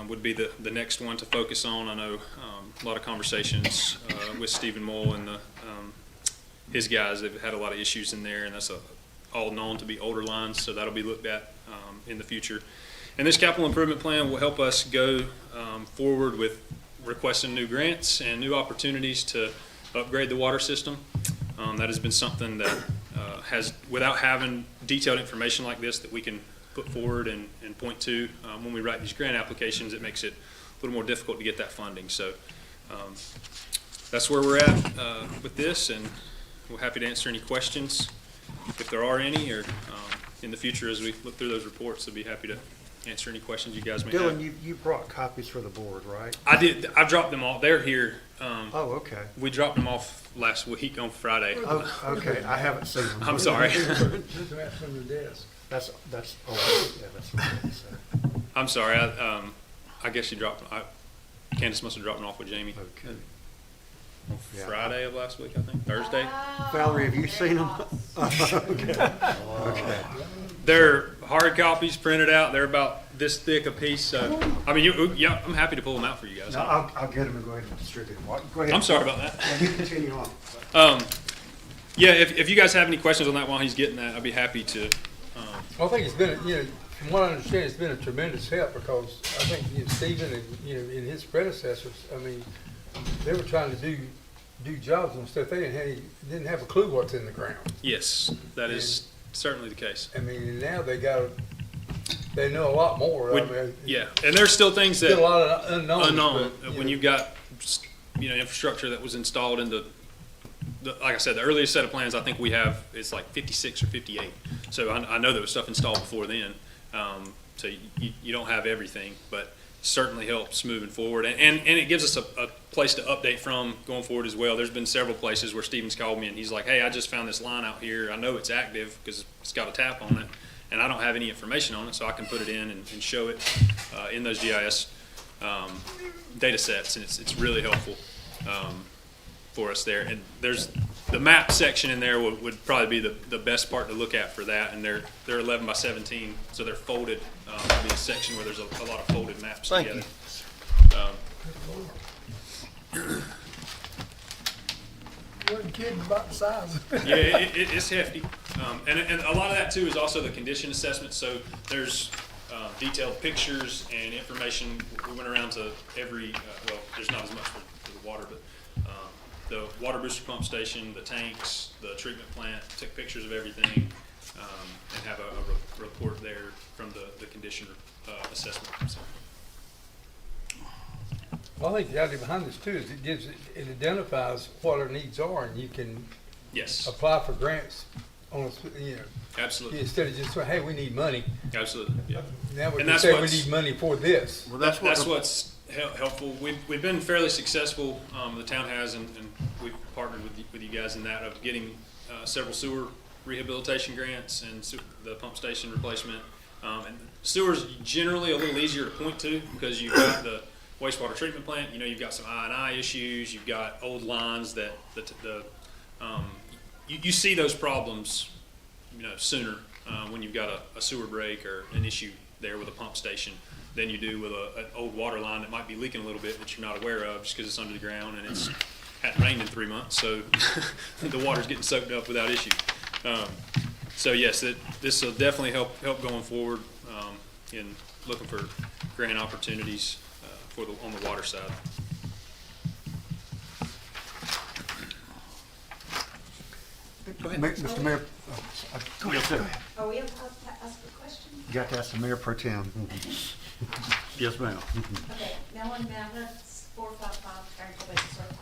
would be the next one to focus on. I know a lot of conversations with Stephen Moll and his guys. They've had a lot of issues in there, and that's all known to be older lines, so that'll be looked at in the future. And this capital improvement plan will help us go forward with requesting new grants and new opportunities to upgrade the water system. That has been something that without having detailed information like this that we can put forward and point to when we write these grant applications, it makes it a little more difficult to get that funding. So that's where we're at with this, and we're happy to answer any questions if there are any, or in the future as we look through those reports, I'd be happy to answer any questions you guys may have. Dylan, you brought copies for the board, right? I did. I dropped them off. They're here. Oh, okay. We dropped them off last week on Friday. Oh, okay, I haven't seen them. I'm sorry. Just ask from the desk. That's, yeah, that's what I said. I'm sorry. I guess you dropped them. Candace must have dropped them off with Jamie. Okay. On Yeah. Friday of last week, I think. Thursday. Valerie, have you seen them? Okay. Okay. They're hard copies printed out. They're about this thick a piece. So, I mean, yeah, I'm happy to pull them out for you guys. No, I'll get them and go ahead and distribute them. Go ahead. I'm sorry about that. Yeah, you continue on. Yeah, if you guys have any questions on that while he's getting that, I'd be happy to. I think it's been, from what I understand, it's been a tremendous help, because I think Stephen and, and his predecessors, I mean, they were trying to do jobs and stuff. They didn't have a clue what's in the ground. Yes, that is certainly the case. I mean, and now they know a lot more. Yeah, and there's still things that still a lot of unknowns. But, when you've got infrastructure that was installed in like I said, the earliest set of plans I think we have is like 56 or 58. So I know there was stuff installed before then. So you don't have everything, but certainly helps moving forward. And it gives us a place to update from going forward as well. There's been several places where Steven's called me and he's like, hey, I just found this line out here. I know it's active because it's got a tap on it, and I don't have any information on it, so I can put it in and show it in those GIS data sets, and it's really helpful for us there. And there's the map section in there would probably be the best part to look at for that, and they're 11 by 17, so they're folded. There'll be a section where there's a lot of folded maps together. Wasn't kidding about the size. Yeah, it's hefty. And a lot of that too is also the condition assessment. So there's detailed pictures and information. We went around to every, well, there's not as much for the water, but the water booster pump station, the tanks, the treatment plant, took pictures of everything, and have a report there from the condition assessment. So. Well, I think the idea behind this too is it identifies what our needs are, and you can apply for grants on Absolutely. Instead of just saying, hey, we need money. Absolutely. Yeah. Now we can say we need money for this. Well, that's what's helpful. We've been fairly successful. The town has, and we've partnered with you guys in that of getting several sewer rehabilitation grants and the pump station replacement. And sewer's generally a little easier to point to because you've got the wastewater treatment plant. You've got some I&I issues. You've got old lines that you see those problems, sooner when you've got a sewer break or an issue there with a pump station than you do with an old water line that might be leaking a little bit that you're not aware of just because it's under the ground and it's hadn't rained in 3 months, so the water's getting soaked up without issue. So yes, this will definitely help going forward in looking for grant opportunities on the water side. Mr. Mayor, go ahead, sir. Are we allowed to ask a question? You got to ask the mayor pro tem. Yes, ma'am. Okay, now on Mammoth's 455 Tranquil Bay Circle,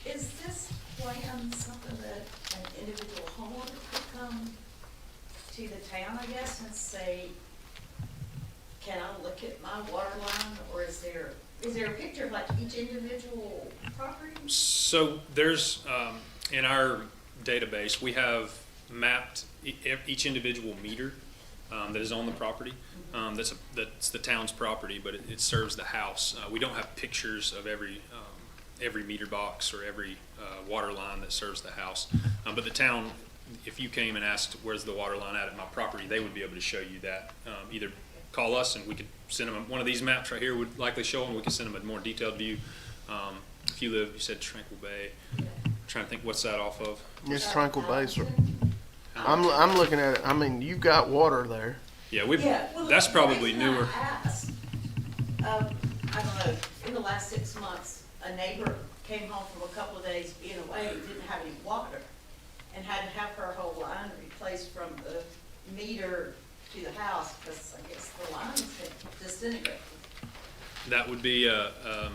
is this plan something that an individual homeowner could come to the town, I guess, and say, can I look at my water line, or is there a picture of like each individual property? So there's, in our database, we have mapped each individual meter that is on the property. That's the town's property, but it serves the house. We don't have pictures of every meter box or every water line that serves the house. But the town, if you came and asked where's the water line at my property, they would be able to show you that. Either call us and we could send them one of these maps right here would likely show them. We could send them a more detailed view. If you said Tranquil Bay. I'm trying to think, what's that off of? It's Tranquil Bay, sir. I'm looking at it. I mean, you've got water there. Yeah, Well, that's the probably reason newer. I asked, I don't know, in the last 6 months, a neighbor came home from a couple of days being away and didn't have any water and had to have her whole line replaced from the meter to the house because I guess the lines had disintegrated. That would be an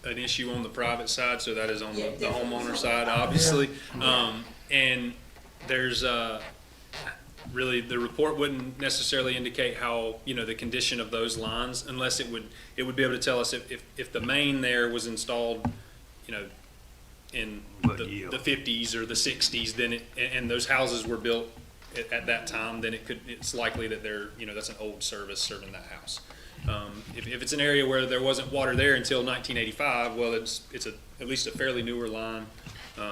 issue on the private side, so that is on the homeowner side, obviously. And there's really, the report wouldn't necessarily indicate how, the condition of those lines, unless it would be able to tell us if the main there was installed, in the 50s or the 60s, then and those houses were built at that time, then it's likely that that's an old service serving that house. If it's an area where there wasn't water there until 1985, well, it's at least a fairly newer line.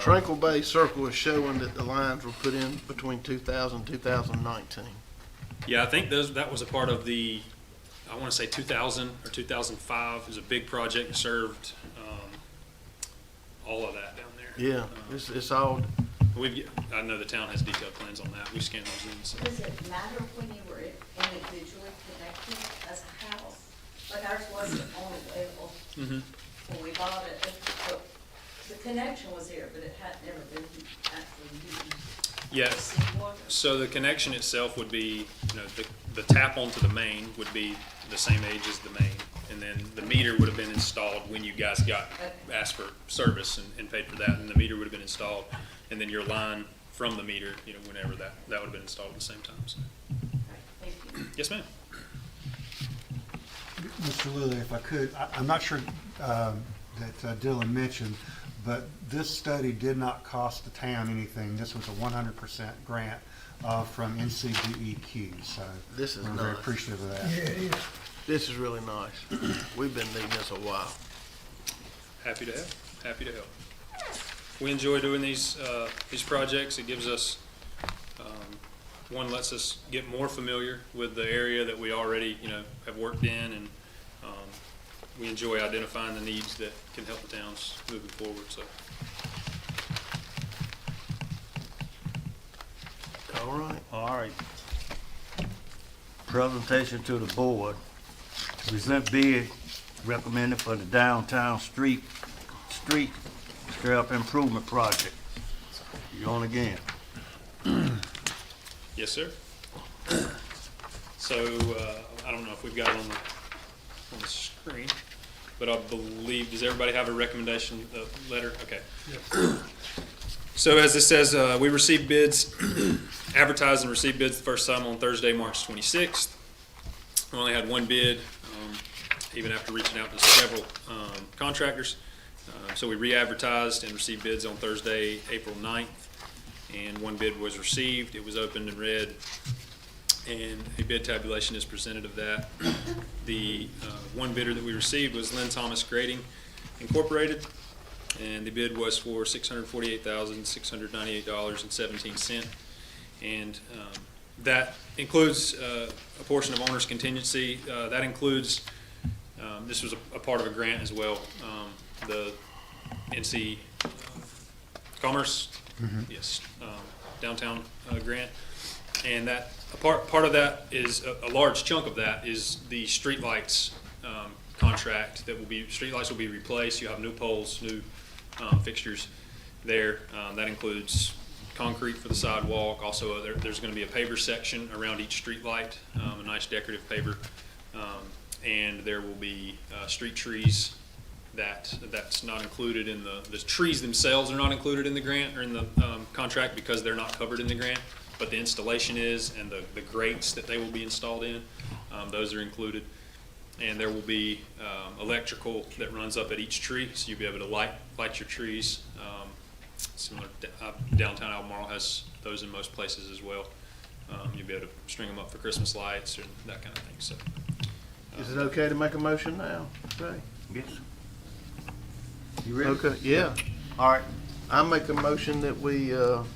Tranquil Bay Circle is showing that the lines were put in between 2000 and 2019. Yeah, I think that was a part of the, I want to say 2000 or 2005. It was a big project that served all of that down there. Yeah, it's all. I know the town has detailed plans on that. We scanned those in. So. Does it matter when you were individually connected as a house? Like ours wasn't on a well when we bought it. But the connection was there, but it had never been actually used. Yes. So the connection itself would be, the tap onto the main would be the same age as the main, and then the meter would have been installed when you guys asked for service and paid for that, and the meter would have been installed, and then your line from the meter, whenever that would have been installed at the same time. So. Thank you. Yes, ma'am. Mr. Lilly, if I could, I'm not sure that Dylan mentioned, but this study did not cost the town anything. This was a 100% grant from NCDEQ, so This is we're very nice. appreciative of that. Yeah, it is. This is really nice. We've been needing this a while. Happy to help. Happy to help. We enjoy doing these projects. It gives us, one, lets us get more familiar with the area that we already, have worked in, and we enjoy identifying the needs that can help the towns moving forward. So, All right. All right. Presentation to the board. Present bid recommended for the downtown street strip improvement project. You on again? yes, sir. So, I don't know if we've got it on the screen, but I believe, does everybody have a recommendation letter? Okay. So as it says, we received bids, advertised and received bids the first time on Thursday, March 26th. We only had one bid, even after reaching out to several contractors. So we re-advertised and received bids on Thursday, April 9th, and one bid was received. It was opened and read, and a bid tabulation is presented of that. The one bidder that we received was Lynn Thomas Grading Incorporated, and the bid was for $648,698.17. And that includes a portion of owner's contingency. That includes, this was a part of a grant as well, the NC Commerce, yes, downtown grant. And that, a part of that is, a large chunk of that is the streetlights contract that will be, streetlights will be replaced. You have new poles, new fixtures there. That includes concrete for the sidewalk. Also, there's going to be a paver section around each street light, a nice decorative paver. And there will be street trees that's not included in the trees themselves are not included in the grant or in the contract because they're not covered in the grant, but the installation is, and the grates that they will be installed in, those are included. And there will be electrical that runs up at each tree, so you'll be able to light your trees. Similar downtown Albemarle has those in most places as well. You'll be able to string them up for Christmas lights or that kind of thing. So, Is it okay to make a motion now? Okay. Yes. You ready? Okay, yeah. All right. I make a motion that we, award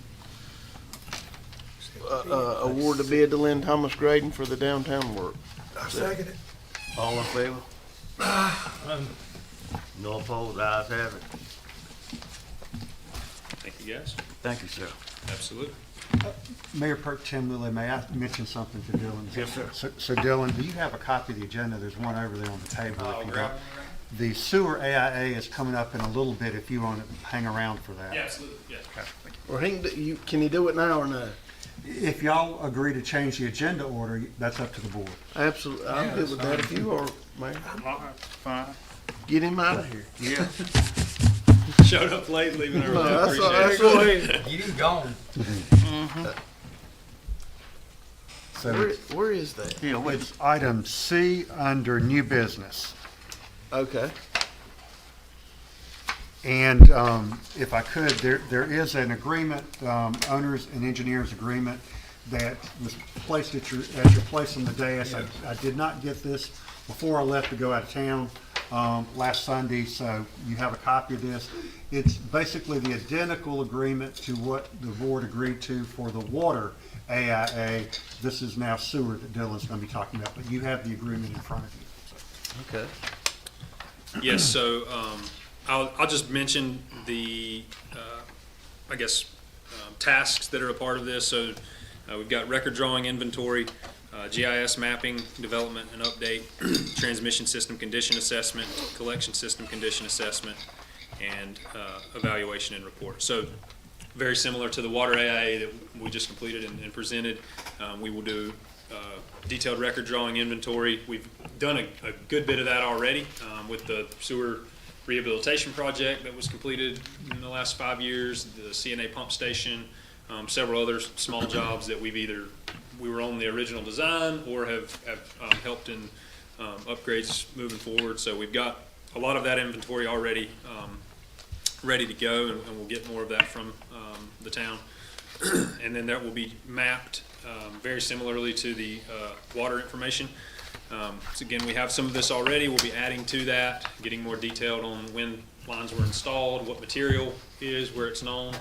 the bid to Lynn Thomas Graydon for the downtown work. I second it. All in favor? No opposed, ayes have it. thank you guys. Thank you, sir. Absolutely. Mayor Pro Tem Lilly, may I mention something to Dylan? Yes, sir. So Dylan, do you have a copy of the agenda? There's one over there on the table. I'll if you grab don't. one The sewer AIA is coming up in a little bit if you want to hang around for that. Yeah, absolutely. Yeah. Or can you do it now or no? If y'all agree to change the agenda order, that's up to the board. Absolutely, I'm good with that if you are, Mayor. Fine. Get him out of here. Yeah. Showed up late, leaving early. No, I that's all appreciate right. it. Go ahead. You gone. So Where is that? Yeah, wait. it's item C under new business. Okay. And if I could, there is an agreement, owners and engineers agreement that was placed at your place on the dais. I did not get this before I left to go out of town last Sunday, so you have a copy of this. It's basically the identical agreement to what the board agreed to for the water AIA. This is now sewer that Dylan's going to be talking about, but you have the agreement in front of you. Okay. Yes, so I'll just mention the, I guess, tasks that are a part of this. So we've got record drawing inventory, GIS mapping, development and update, transmission system condition assessment, collection system condition assessment, and evaluation and report. So very similar to the water AIA that we just completed and presented. We will do detailed record drawing inventory. We've done a good bit of that already with the sewer rehabilitation project that was completed in the last 5 years, the CNA pump station, several other small jobs that we were on the original design or have helped in upgrades moving forward. So we've got a lot of that inventory already ready to go, and we'll get more of that from the town. And then that will be mapped very similarly to the water information. So again, we have some of this already. We'll be adding to that, getting more detailed on when lines were installed, what material is, where it's known.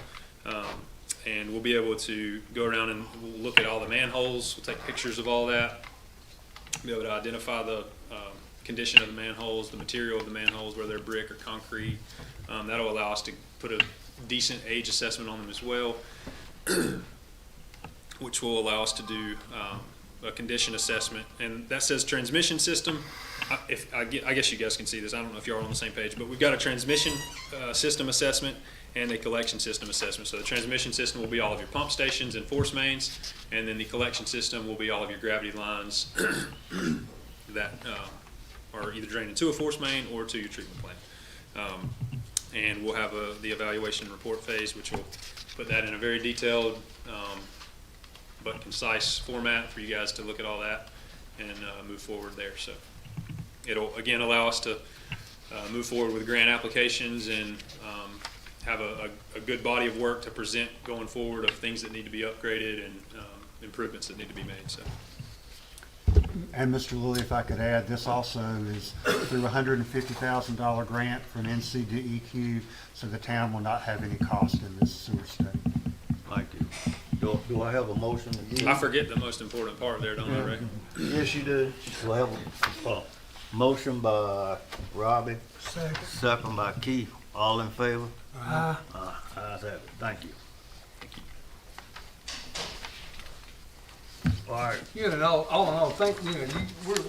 And we'll be able to go around and we'll look at all the manholes. We'll take pictures of all that, be able to identify the condition of the manholes, the material of the manholes, whether they're brick or concrete. That'll allow us to put a decent age assessment on them as well, which will allow us to do a condition assessment. And that says transmission system. I guess you guys can see this. I don't know if you're on the same page, but we've got a transmission system assessment and a collection system assessment. So the transmission system will be all of your pump stations and force mains, and then the collection system will be all of your gravity lines that are either drained into a force main or to your treatment plant. And we'll have the evaluation and report phase, which will put that in a very detailed but concise format for you guys to look at all that and move forward there. So it'll again allow us to move forward with grant applications and have a good body of work to present going forward of things that need to be upgraded and improvements that need to be made. So. And Mr. Lilly, if I could add, this also is through a $150,000 grant from NCDEQ, so the town will not have any cost in this sewer study. Thank you. Do I have a motion? I forget the most important part there, don't I, Ray? Yes, you do. Do I have a motion by Robbie, Second. second by Keith, all in favor? Aye. Ayes have it, thank you. All right, You know, all in all,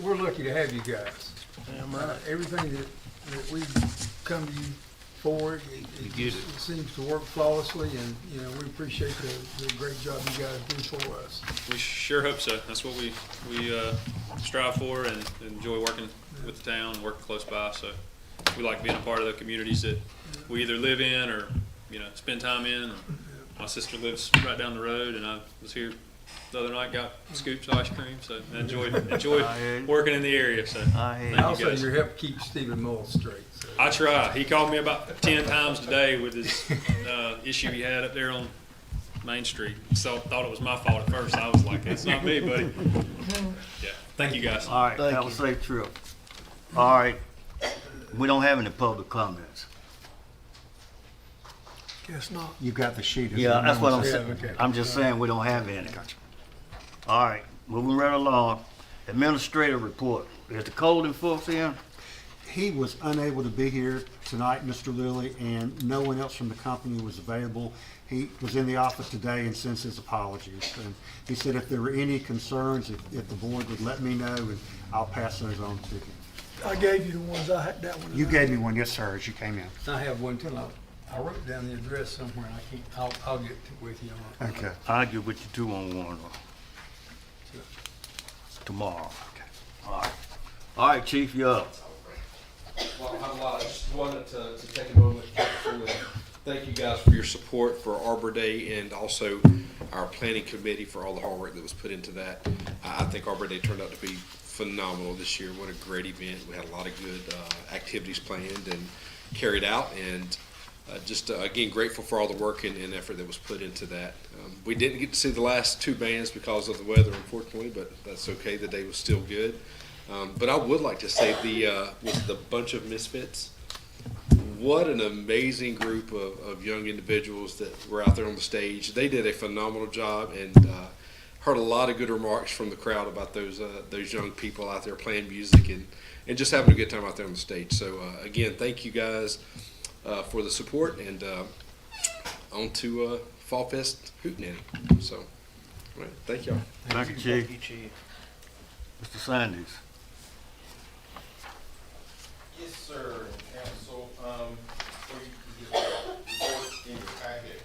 we're lucky to have you guys. Damn right. Everything that we come to you for, You get it. it seems to work flawlessly, and, you know, we appreciate the great job you guys do for us. We sure hope so. That's what we strive for and enjoy working with the town, working close by. So we like being a part of the communities that we either live in or, you know, spend time in. My sister lives right down the road, and I was here the other night, got scoops of ice cream, so I enjoyed working in the area. So I hear you. thank you Also, guys. your help keep Stephen Mull straight. So. I try. He called me about 10 times today with his issue he had up there on Main Street. So thought it was my fault at first. I was like, "It's not me, buddy." Yeah. Thank you guys. all right, Thank have you. a safe trip. All right, we don't have any public comments. Guess not. You got the sheet. Yeah, that's what I'm Yeah, saying. okay. I'm just saying we don't have any. All right, moving right along. Administrative report. Is the code enforcer in? He was unable to be here tonight, Mr. Lilly, and no one else from the company was available. He was in the office today and sends his apologies. And he said if there were any concerns, if the board would let me know, and I'll pass those on to him. I gave you the ones I had, that one. You gave me one, yes, sir, as you came in. I have one too. I wrote down the address somewhere, and I can't, I'll get with you on it. Okay. I'll get with you two on one tomorrow. All right. All right, Chief, you're up. Well, I have a lot. I just wanted to take a moment to thank you guys for your support for Arbor Day and also our planning committee for all the hard work that was put into that. I think Arbor Day turned out to be phenomenal this year. What a great event. We had a lot of good activities planned and carried out, and again, grateful for all the work and effort that was put into that. We didn't get to see the last two bands because of the weather, unfortunately, but that's okay. The day was still good. But I would like to say with the Bunch of Misfits, what an amazing group of young individuals that were out there on the stage. They did a phenomenal job, and heard a lot of good remarks from the crowd about those young people out there playing music and just having a good time out there on the stage. So again, thank you guys for the support, and on to Fall Fest Hootenanny. So, all right, thank y'all. Thank you, Chief. Mr. Sanders. Yes, sir, council, before you get the report in your packet,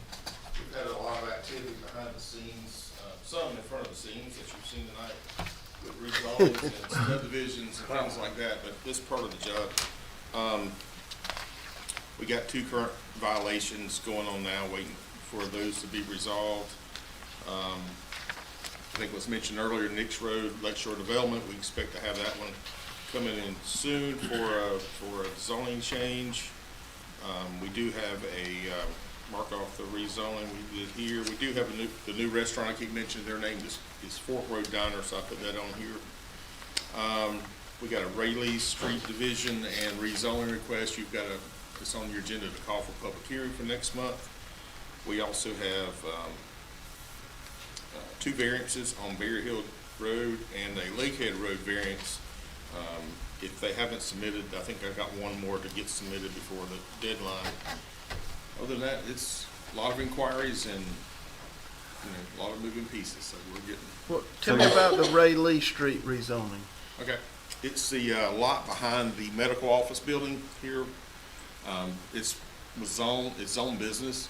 we've had a lot of activity behind the scenes, some in front of the scenes that you've seen tonight with rezonings and subdivisions and things like that, but this part of the job, we got 2 current violations going on now, waiting for those to be resolved. I think what's mentioned earlier, Nix Road, Lakeshore Development, we expect to have that one coming in soon for a zoning change. We do have a mark off the rezoning we did here. We do have the new restaurant. I keep mentioning their name is Fork Road Diner, so I put that on here. We got a Rayleigh Street Division and rezoning request. It's on your agenda to call for public hearing for next month. We also have 2 variances on Berry Hill Road and a Lakehead Road variance. If they haven't submitted, I think I've got one more to get submitted before the deadline. Other than that, it's a lot of inquiries and a lot of moving pieces, so we're getting. Well, tell me about the Rayleigh Street rezoning. Okay, it's the lot behind the medical office building here. It's zoned business,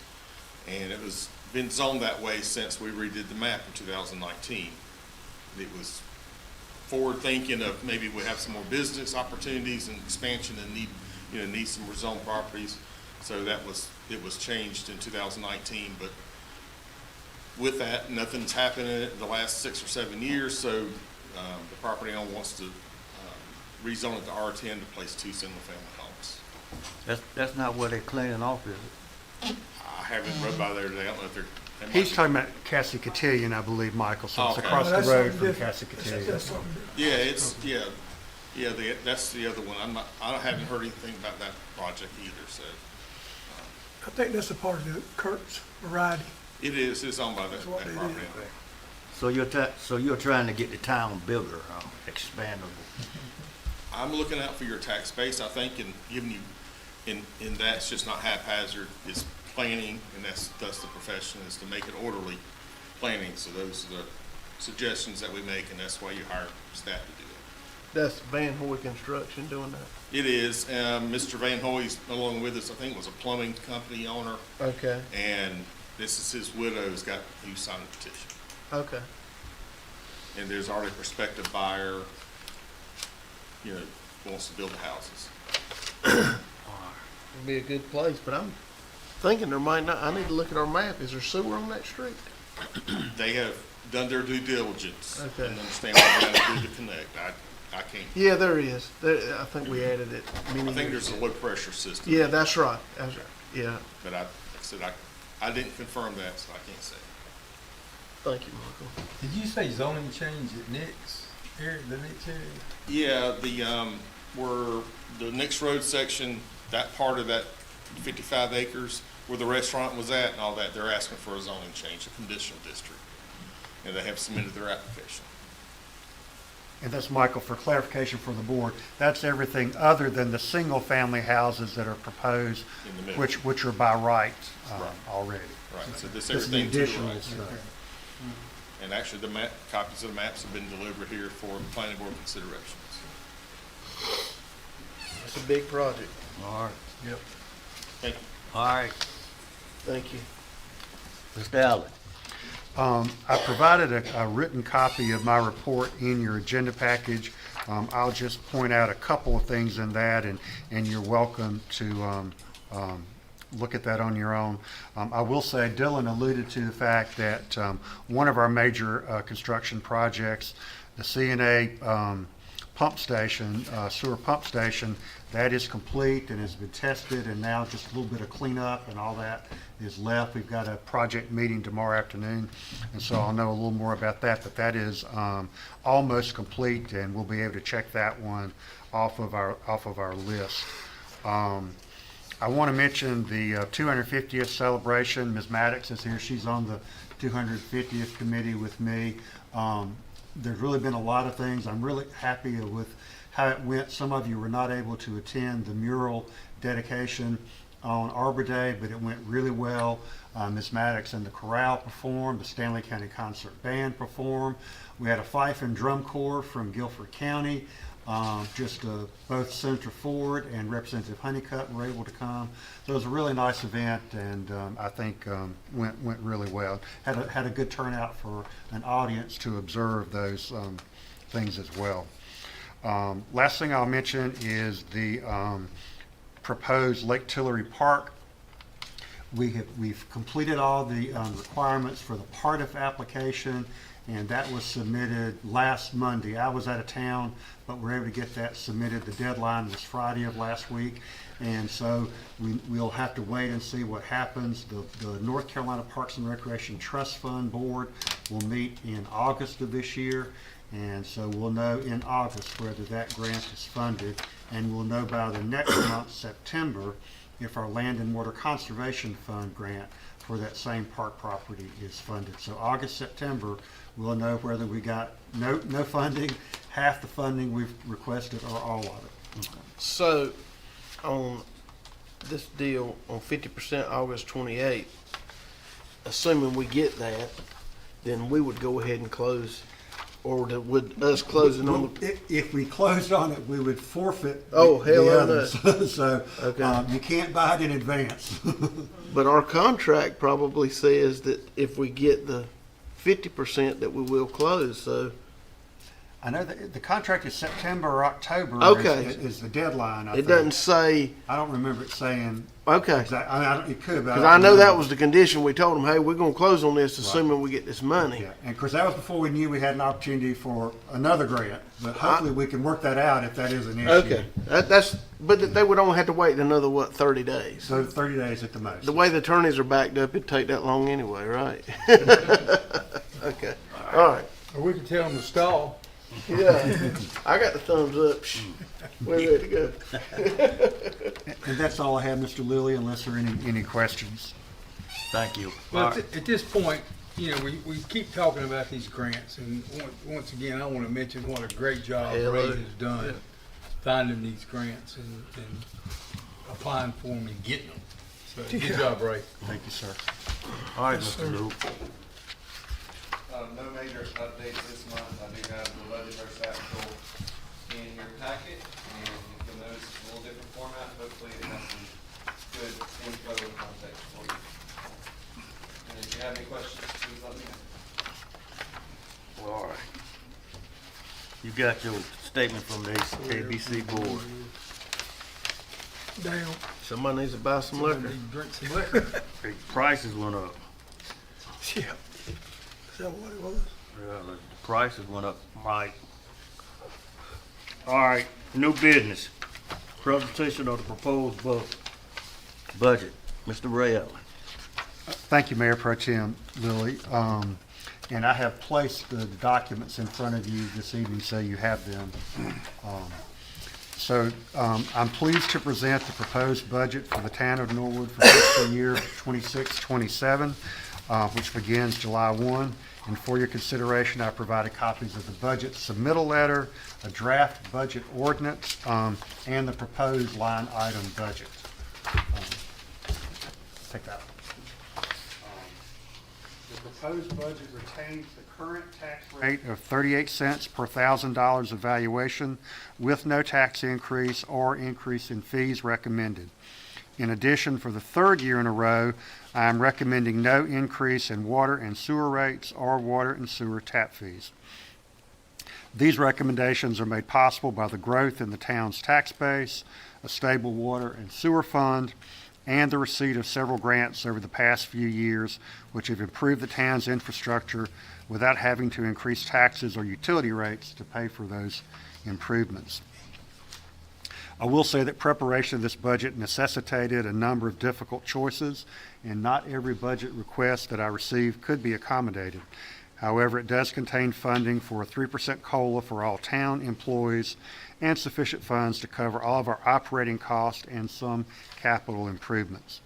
and it was been zoned that way since we redid the map in 2019. It was forward thinking of maybe we have some more business opportunities and expansion and need some rezoned properties. So it was changed in 2019, but with that, nothing's happened in it in the last 6 or 7 years. So the property owner wants to rezone it to R10 to place 2 single-family homes. That's not where they're cleaning off, is it? I haven't rode by there today. I don't know if they're. He's talking about Cassie Cotillion, I believe, Michael, so it's Okay. across That's the road something from different. Cassie Cotillion. That's something different. Yeah, that's the other one. I haven't heard anything about that project either. So I think that's a part of the Kurt's variety. It is, it's owned by that property owner. So you're trying to get the town bigger, expandable. I'm looking out for your tax base, I think, and giving you, and that's just not haphazard, it's planning, and that's the profession, is to make it orderly planning. So those are the suggestions that we make, and that's why you hire staff to do that. That's Van Hoy Construction doing that? It is, Mr. Van Hoy's along with us, I think was a plumbing company owner, Okay, and this is his widow's got, who signed a petition. okay. And there's already a prospective buyer, wants to build the houses. It'd be a good place, but I'm thinking there might not, I need to look at our map. Is there sewer on that street? They have done their due diligence Okay. and understand what we're gonna do to connect. I can't, Yeah, there is. There, I think we added it many I think years there's a ago. low pressure system. Yeah, that's right. That's right. Yeah, But like I said, I didn't confirm that, so I can't say. thank you, Michael. Did you say zoning change at Nick's area, the Nick's area? Yeah, where the next road section, that part of that 55 acres where the restaurant was at and all that, they're asking for a zoning change, a conditional district. And they have submitted their application. And that's, Michael, for clarification for the board, that's everything other than the single-family houses that are proposed, In the middle. which are by right Right. already. Right, so this This is the everything to the additional right. stuff. And actually, the map, copies of the maps have been delivered here for planning board considerations. It's a big project. All right, Yep. Thank you. all right, Thank you. Mr. Allen. I provided a written copy of my report in your agenda package. I'll just point out a couple of things in that, and you're welcome to look at that on your own. I will say Dylan alluded to the fact that one of our major construction projects, the CNA pump station, sewer pump station, that is complete and has been tested, and now just a little bit of cleanup and all that is left. We've got a project meeting tomorrow afternoon, and so I'll know a little more about that, but that is almost complete, and we'll be able to check that one off of our list. I want to mention the 250th celebration. Ms. Maddox is here. She's on the 250th committee with me. There's really been a lot of things. I'm really happy with how it went. Some of you were not able to attend the mural dedication on Arbor Day, but it went really well. Ms. Maddox and the chorale performed. The Stanley County Concert Band performed. We had a fife and drum corps from Guilford County. Both Senator Ford and Representative Honeycutt were able to come. So it was a really nice event, and I think went really well. Had a good turnout for an audience to observe those things as well. Last thing I'll mention is the proposed Lake Tillery Park. We've completed all the requirements for the PARTIF application, and that was submitted last Monday. I was out of town, but we're able to get that submitted. The deadline was Friday of last week, and so we'll have to wait and see what happens. The North Carolina Parks and Recreation Trust Fund Board will meet in August of this year, and so we'll know in August whether that grant is funded, and we'll know by the next month, September, if our Land and Water Conservation Fund grant for that same park property is funded. So August, September, we'll know whether we got no funding, half the funding we've requested, or all of it. So, on this deal on 50% August 28th, assuming we get that, then we would go ahead and close, or would us closing on the, If we closed on it, we would forfeit Oh, the hell no. others. So Okay. you can't buy it in advance. but our contract probably says that if we get the 50% that we will close, so. I know that the contract is September or October Okay. is the deadline. I It think. doesn't say, I don't remember it saying okay. exactly. I mean, it could, but Because don't I know that remember. was the condition. We told them, hey, we're going to close on this assuming we get this money. Yeah, and of course, that was before we knew we had an opportunity for another grant, but hopefully we can work that out if that is an issue. Okay. But they would only have to wait another, 30 days? So 30 days at the most. The way the attorneys are backed up, it'd take that long anyway, right? Okay. All right. Or we could tell them to stall. Yeah. I got the thumbs up. Shh. We're ready to go. And that's all I have, Mr. Lilly, unless there are any questions. Thank you. Well, All right. at this point, you know, we keep talking about these grants, and once again, I want to mention what a great job Ray has done finding these grants and applying for them and getting them. So, good job, Ray. Thank you, sir. All right, Mr. Luke. No major updates this month. I do have the budget versus actual in your packet, and if you'll notice, it's a little different format. Hopefully, it has some good info and context for you. And if you have any questions, please let me know. All right. You got your statement from the ABC board. Down. Somebody needs to buy some liquor. Drink some liquor. The prices went up. Yeah. Is that what it was? Yeah, the prices went up, Mike. All right, new business. Presentation of the proposed budget. Mr. Ray Allen. Thank you, Mayor Pro Tem Lilly. And I have placed the documents in front of you this evening so you have them. I'm pleased to present the proposed budget for the town of Norwood for fiscal year 26-27, which begins July 1. And for your consideration, I provided copies of the budget submittal letter, a draft budget ordinance, and the proposed line item budget. Take that. The proposed budget retains the current tax rate of 38 cents per $1,000 of valuation with no tax increase or increase in fees recommended. In addition, for the third year in a row, I am recommending no increase in water and sewer rates or water and sewer tap fees. These recommendations are made possible by the growth in the town's tax base, a stable water and sewer fund, and the receipt of several grants over the past few years, which have improved the town's infrastructure without having to increase taxes or utility rates to pay for those improvements. I will say that preparation of this budget necessitated a number of difficult choices, and not every budget request that I received could be accommodated. However, it does contain funding for a 3% COLA for all town employees and sufficient funds to cover all of our operating costs and some capital improvements.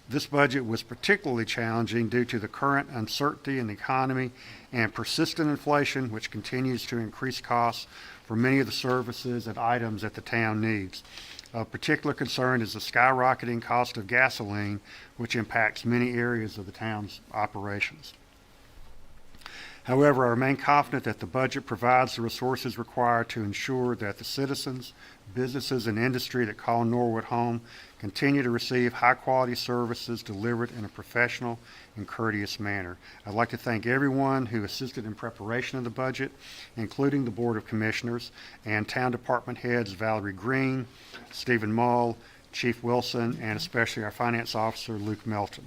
This budget was particularly challenging due to the current uncertainty in the economy and persistent inflation, which continues to increase costs for many of the services and items that the town needs. Of particular concern is the skyrocketing cost of gasoline, which impacts many areas of the town's operations. However, I remain confident that the budget provides the resources required to ensure that the citizens, businesses, and industry that call Norwood home continue to receive high-quality services delivered in a professional and courteous manner. I'd like to thank everyone who assisted in preparation of the budget, including the Board of Commissioners and Town Department Heads Valerie Green, Stephen Mull, Chief Wilson, and especially our Finance Officer, Luke Melton.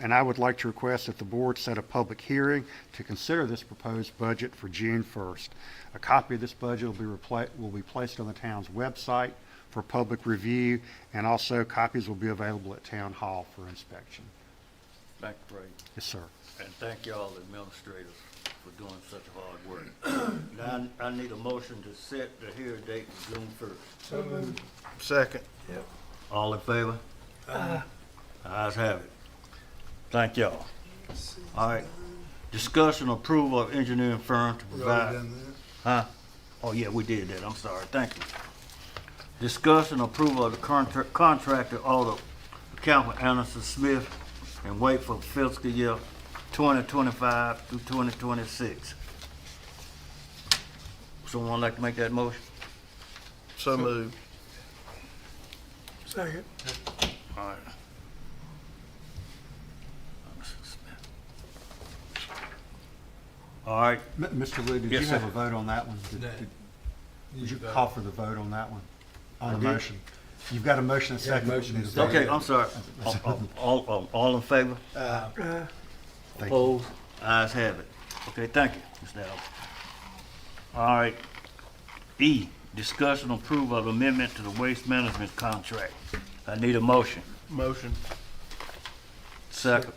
And I would like to request that the board set a public hearing to consider this proposed budget for June 1st. A copy of this budget will be placed on the town's website for public review, and also copies will be available at Town Hall for inspection. Thank you, Ray. Yes, sir. And thank you all the administrators for doing such hard work. Now, I need a motion to set the hearing date for June 1st. So moved. Second. All in favor? Ayes have it. Thank y'all. All right. Discussion approval of engineering firm to provide. Huh? Oh, yeah, we did that. I'm sorry. Thank you. Discussion approval of the contractor order account for Anderson Smith and wait for fiscal year 2025 through 2026. Someone like to make that motion? So moved. Second. All right. All right. Mr. Wood, did Yes, you have sir. a vote on that one? Would you call for the vote on that one? On the did. motion? You've got a motion, a second. motion and a Okay, I'm sorry. All in favor? Thank you. Opposed? Ayes have it. Okay, thank you, Mr. Allen. All right. E, discussion approval of amendment to the waste management contract. I need a motion. Motion. Second.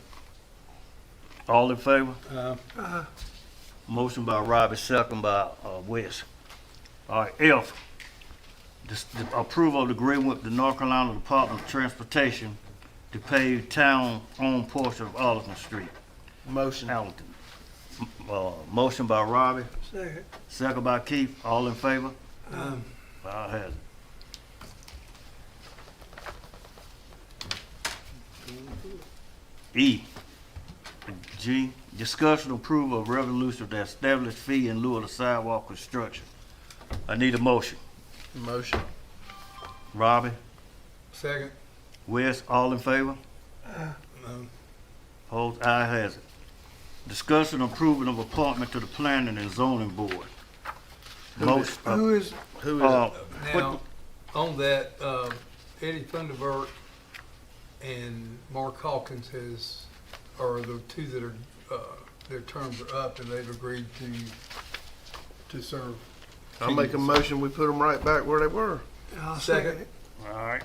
All in favor? Uh, Motion by Robbie, second by West. All right, F, the approval of the agreement with the North Carolina Department of Transportation to pave town-owned portion of Arlington Street, Motion. Arlington. Motion by Robbie, Second. second by Keith. All in favor? Ayes have it. E. G. Discussion approval of resolution of the established fee in lieu of the sidewalk construction. I need a motion. Motion. Robbie, Second. West, all in favor? No. Opposed? Ayes has it. Discussion approval of appointment to the planning and zoning board. Motion. Who is, Who is it? Now, on that, Eddie Thunderbird and Mark Hawkins are the two that are, their terms are up and they've agreed to serve. I'll make a motion, we put them right back where they were. I'll second it. All right.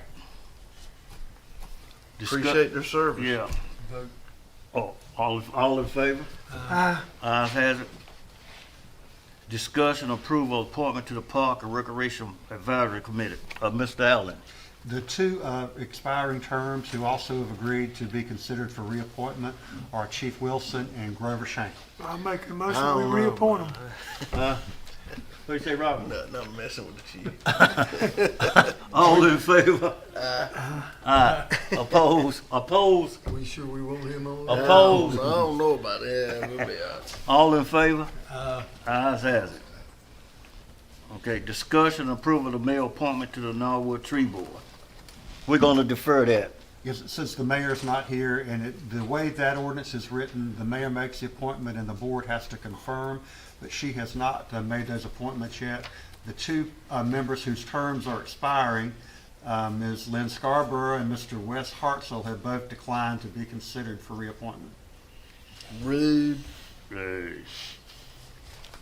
Appreciate their service. Yeah. Vote. Oh, all in favor? Aye. Ayes has it. Discussion approval appointment to the Park and Recreation Advisory Committee of Mr. Allen. The two expiring terms who also have agreed to be considered for reappointment are Chief Wilson and Grover Shank. I'll make a motion, I we don't know, reappoint them. What do you say, Robin? Nothing messing with the chief. All in favor? Aye. Oppose? Oppose? We sure we want him on? Oppose? I don't know about that. We'll be out. All in favor? Uh, Ayes has it. Okay, discussion and approval of mayor appointment to the Norwood Tree Board. We're gonna defer that. Yes, since the mayor's not here, and the way that ordinance is written, the mayor makes the appointment and the board has to confirm, but she has not made those appointments yet. The two members whose terms are expiring, Ms. Lynn Scarborough and Mr. Wes Hartzell, have both declined to be considered for reappointment. Rude.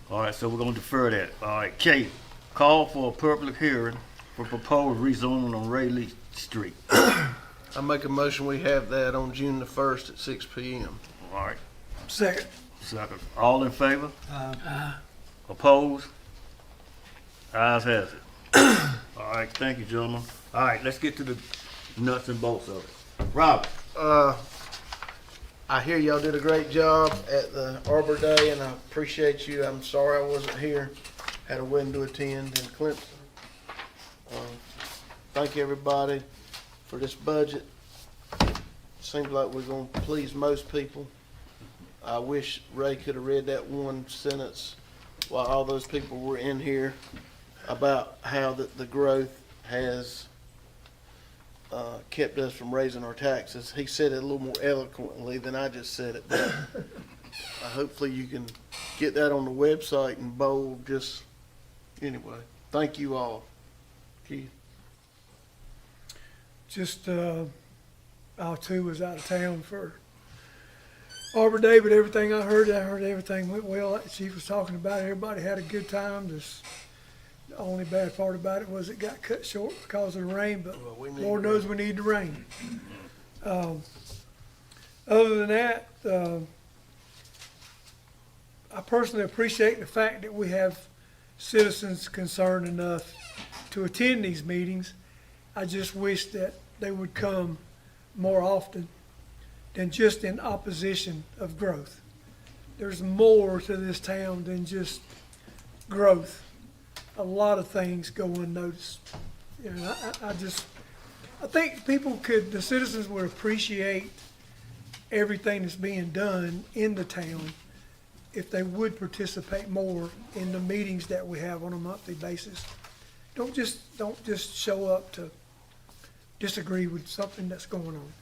All right, so we're gonna defer that. All right, K, call for a public hearing for proposed rezoning on Rayleigh Street. I make a motion, we have that on June the 1st at 6 p.m. All right, Second. second. All in favor? Opposed? Ayes has it. All right, thank you, gentlemen. All right, let's get to the nuts and bolts of it. Robert? I hear y'all did a great job at the Arbor Day, and I appreciate you. I'm sorry I wasn't here. Had a wedding to attend in Clemson. Thank everybody for this budget. Seems like we're gonna please most people. I wish Ray could have read that one sentence while all those people were in here about how the growth has kept us from raising our taxes. He said it a little more eloquently than I just said it, but hopefully you can get that on the website in bold. Just anyway, thank you all. Keith. Just, I too was out of town for Arbor Day, but everything I heard everything went well. Like the chief was talking about, everybody had a good time. Just the only bad part about it was it got cut short because of the rain, but Well, we need Lord rain. knows we need the rain. Other than that, I personally appreciate the fact that we have citizens concerned enough to attend these meetings. I just wish that they would come more often than just in opposition of growth. There's more to this town than just growth. A lot of things go unnoticed. You know, I think the citizens would appreciate everything that's being done in the town if they would participate more in the meetings that we have on a monthly basis. Don't just show up to disagree with something that's going on.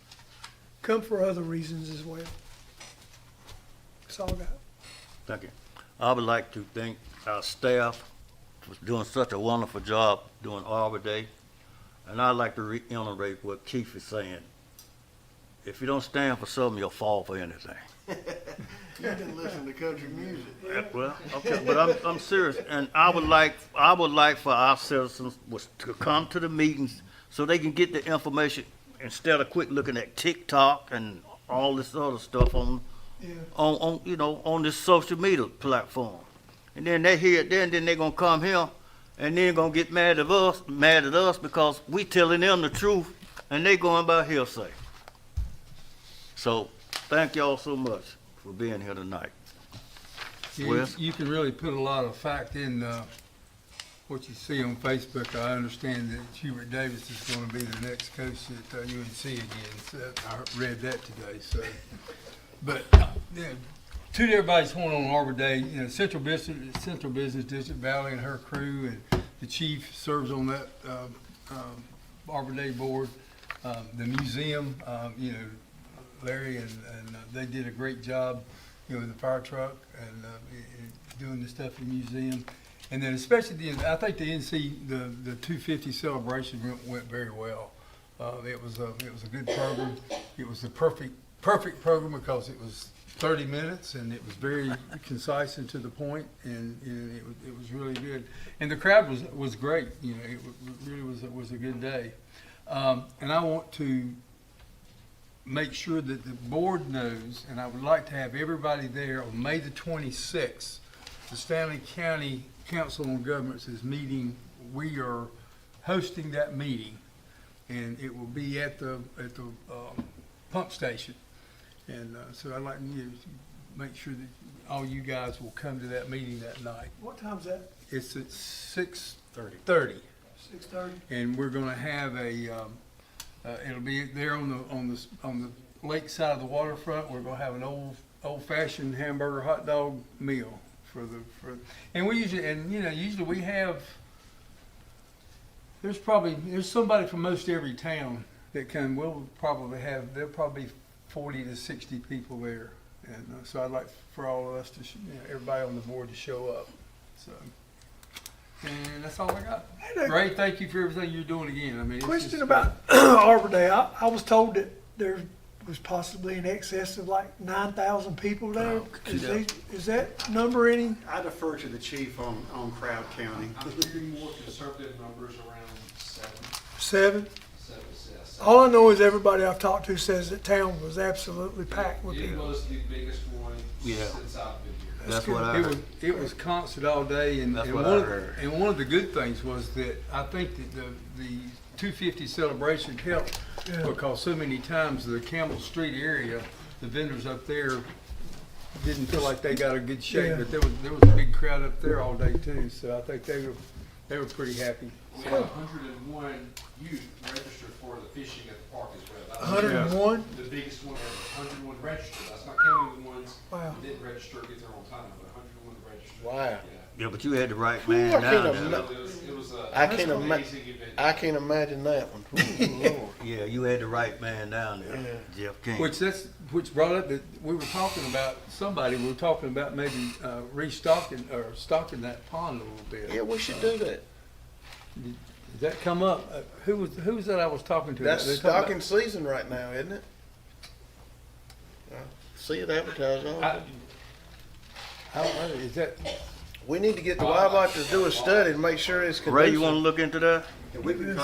Come for other reasons as well. That's all I got. Thank you. I would like to thank our staff for doing such a wonderful job doing Arbor Day. And I'd like to reiterate what Keith is saying. If you don't stand for something, you'll fall for anything. You can listen to country music. Well, okay, but I'm serious, and I would like for our citizens to come to the meetings so they can get the information instead of quick looking at TikTok and all this other stuff on this social media platform. And then they hear it then they're gonna come here and then gonna get mad at us because we telling them the truth and they going by hearsay. So, thank y'all so much for being here tonight. Wes? You can really put a lot of fact in what you see on Facebook. I understand that Hubert Davis is going to be the next coach at UNC again. So I read that today. So, but yeah, toot everybody's horn on Arbor Day. You know, Central Business District Valley and her crew, and the chief serves on that Arbor Day board. The museum, you know, Larry and they did a great job, you know, with the fire truck and doing the stuff in the museum. And then especially I think the NC, the 250 celebration went very well. It was a good program. It was the perfect program because it was 30 minutes and it was very concise and to the point, and it was really good. And the crowd was great. You know, it really was a good day. And I want to make sure that the board knows, and I would like to have everybody there on May the 26th. The Stanley County Council on Governments is meeting. We are hosting that meeting, and it will be at the pump station. And so I'd like you to make sure that all you guys will come to that meeting that night. What time's that? It's at 6:30. 6:30? And we're gonna have it'll be there on the lake side of the waterfront. We're gonna have an old-fashioned hamburger hot dog meal and we usually we have, there's somebody from most every town that can, there'll probably be 40 to 60 people there. And so I'd like for all of us to, everybody on the board to show up. So, and that's all I got. Ray, thank you for everything you're doing again. I mean, Question about Arbor Day. I was told that there was possibly in excess of like 9,000 people there. Is that number any? I defer to the chief on crowd counting. I'm hearing more conservative numbers around 7. 7? 7, yes. All I know is everybody I've talked to says that town was absolutely packed with It people. was the biggest one Yeah. since I've been here. That's what I heard. It was concert all day, and That's and what one I of heard. and one of the good things was that I think that the 250 celebration helped because so many times the Campbell Street area, the vendors up there didn't feel like they got a good shake, but there was a big crowd up there all day too. So I think they were pretty happy. We had 101 youth registered for the fishing at the park as well. That was 101? The biggest one ever. 101 registered. That's not counting the ones Wow. that didn't register, get there on time, but 101 registered. Wow. Yeah, but you had the right man I down can't there. It was I an can't amazing event. I can't imagine that one. Ooh, Lord. Yeah, you had the right man down there, Jeff King. Which brought up that we were talking about maybe restocking or stocking that pond a little bit. Yeah, we should do that. Did that come up? Who was that I was talking to? That's They talking stocking season right now, isn't it? I see it advertised all the time. I don't know. Is that? We need to get the wildlife to do a study and make sure it's conducive. Ray, you wanna look into that? And we can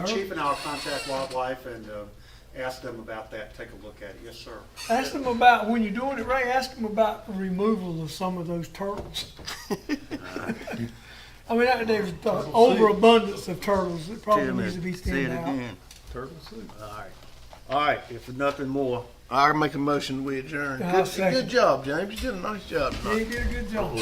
Chief and I'll contact Wildlife and ask them about that, take a look at it. Yes, sir. Ask them about, when you're doing it, Ray, ask them about the removal of some of those turtles. I mean, there's overabundance of turtles that probably needs to be Say it thinned out. again. Turtle soup. All right, if nothing more, I'll make a motion, we adjourn. I'll Good second. job, James. You did a nice job tonight. You did a good job.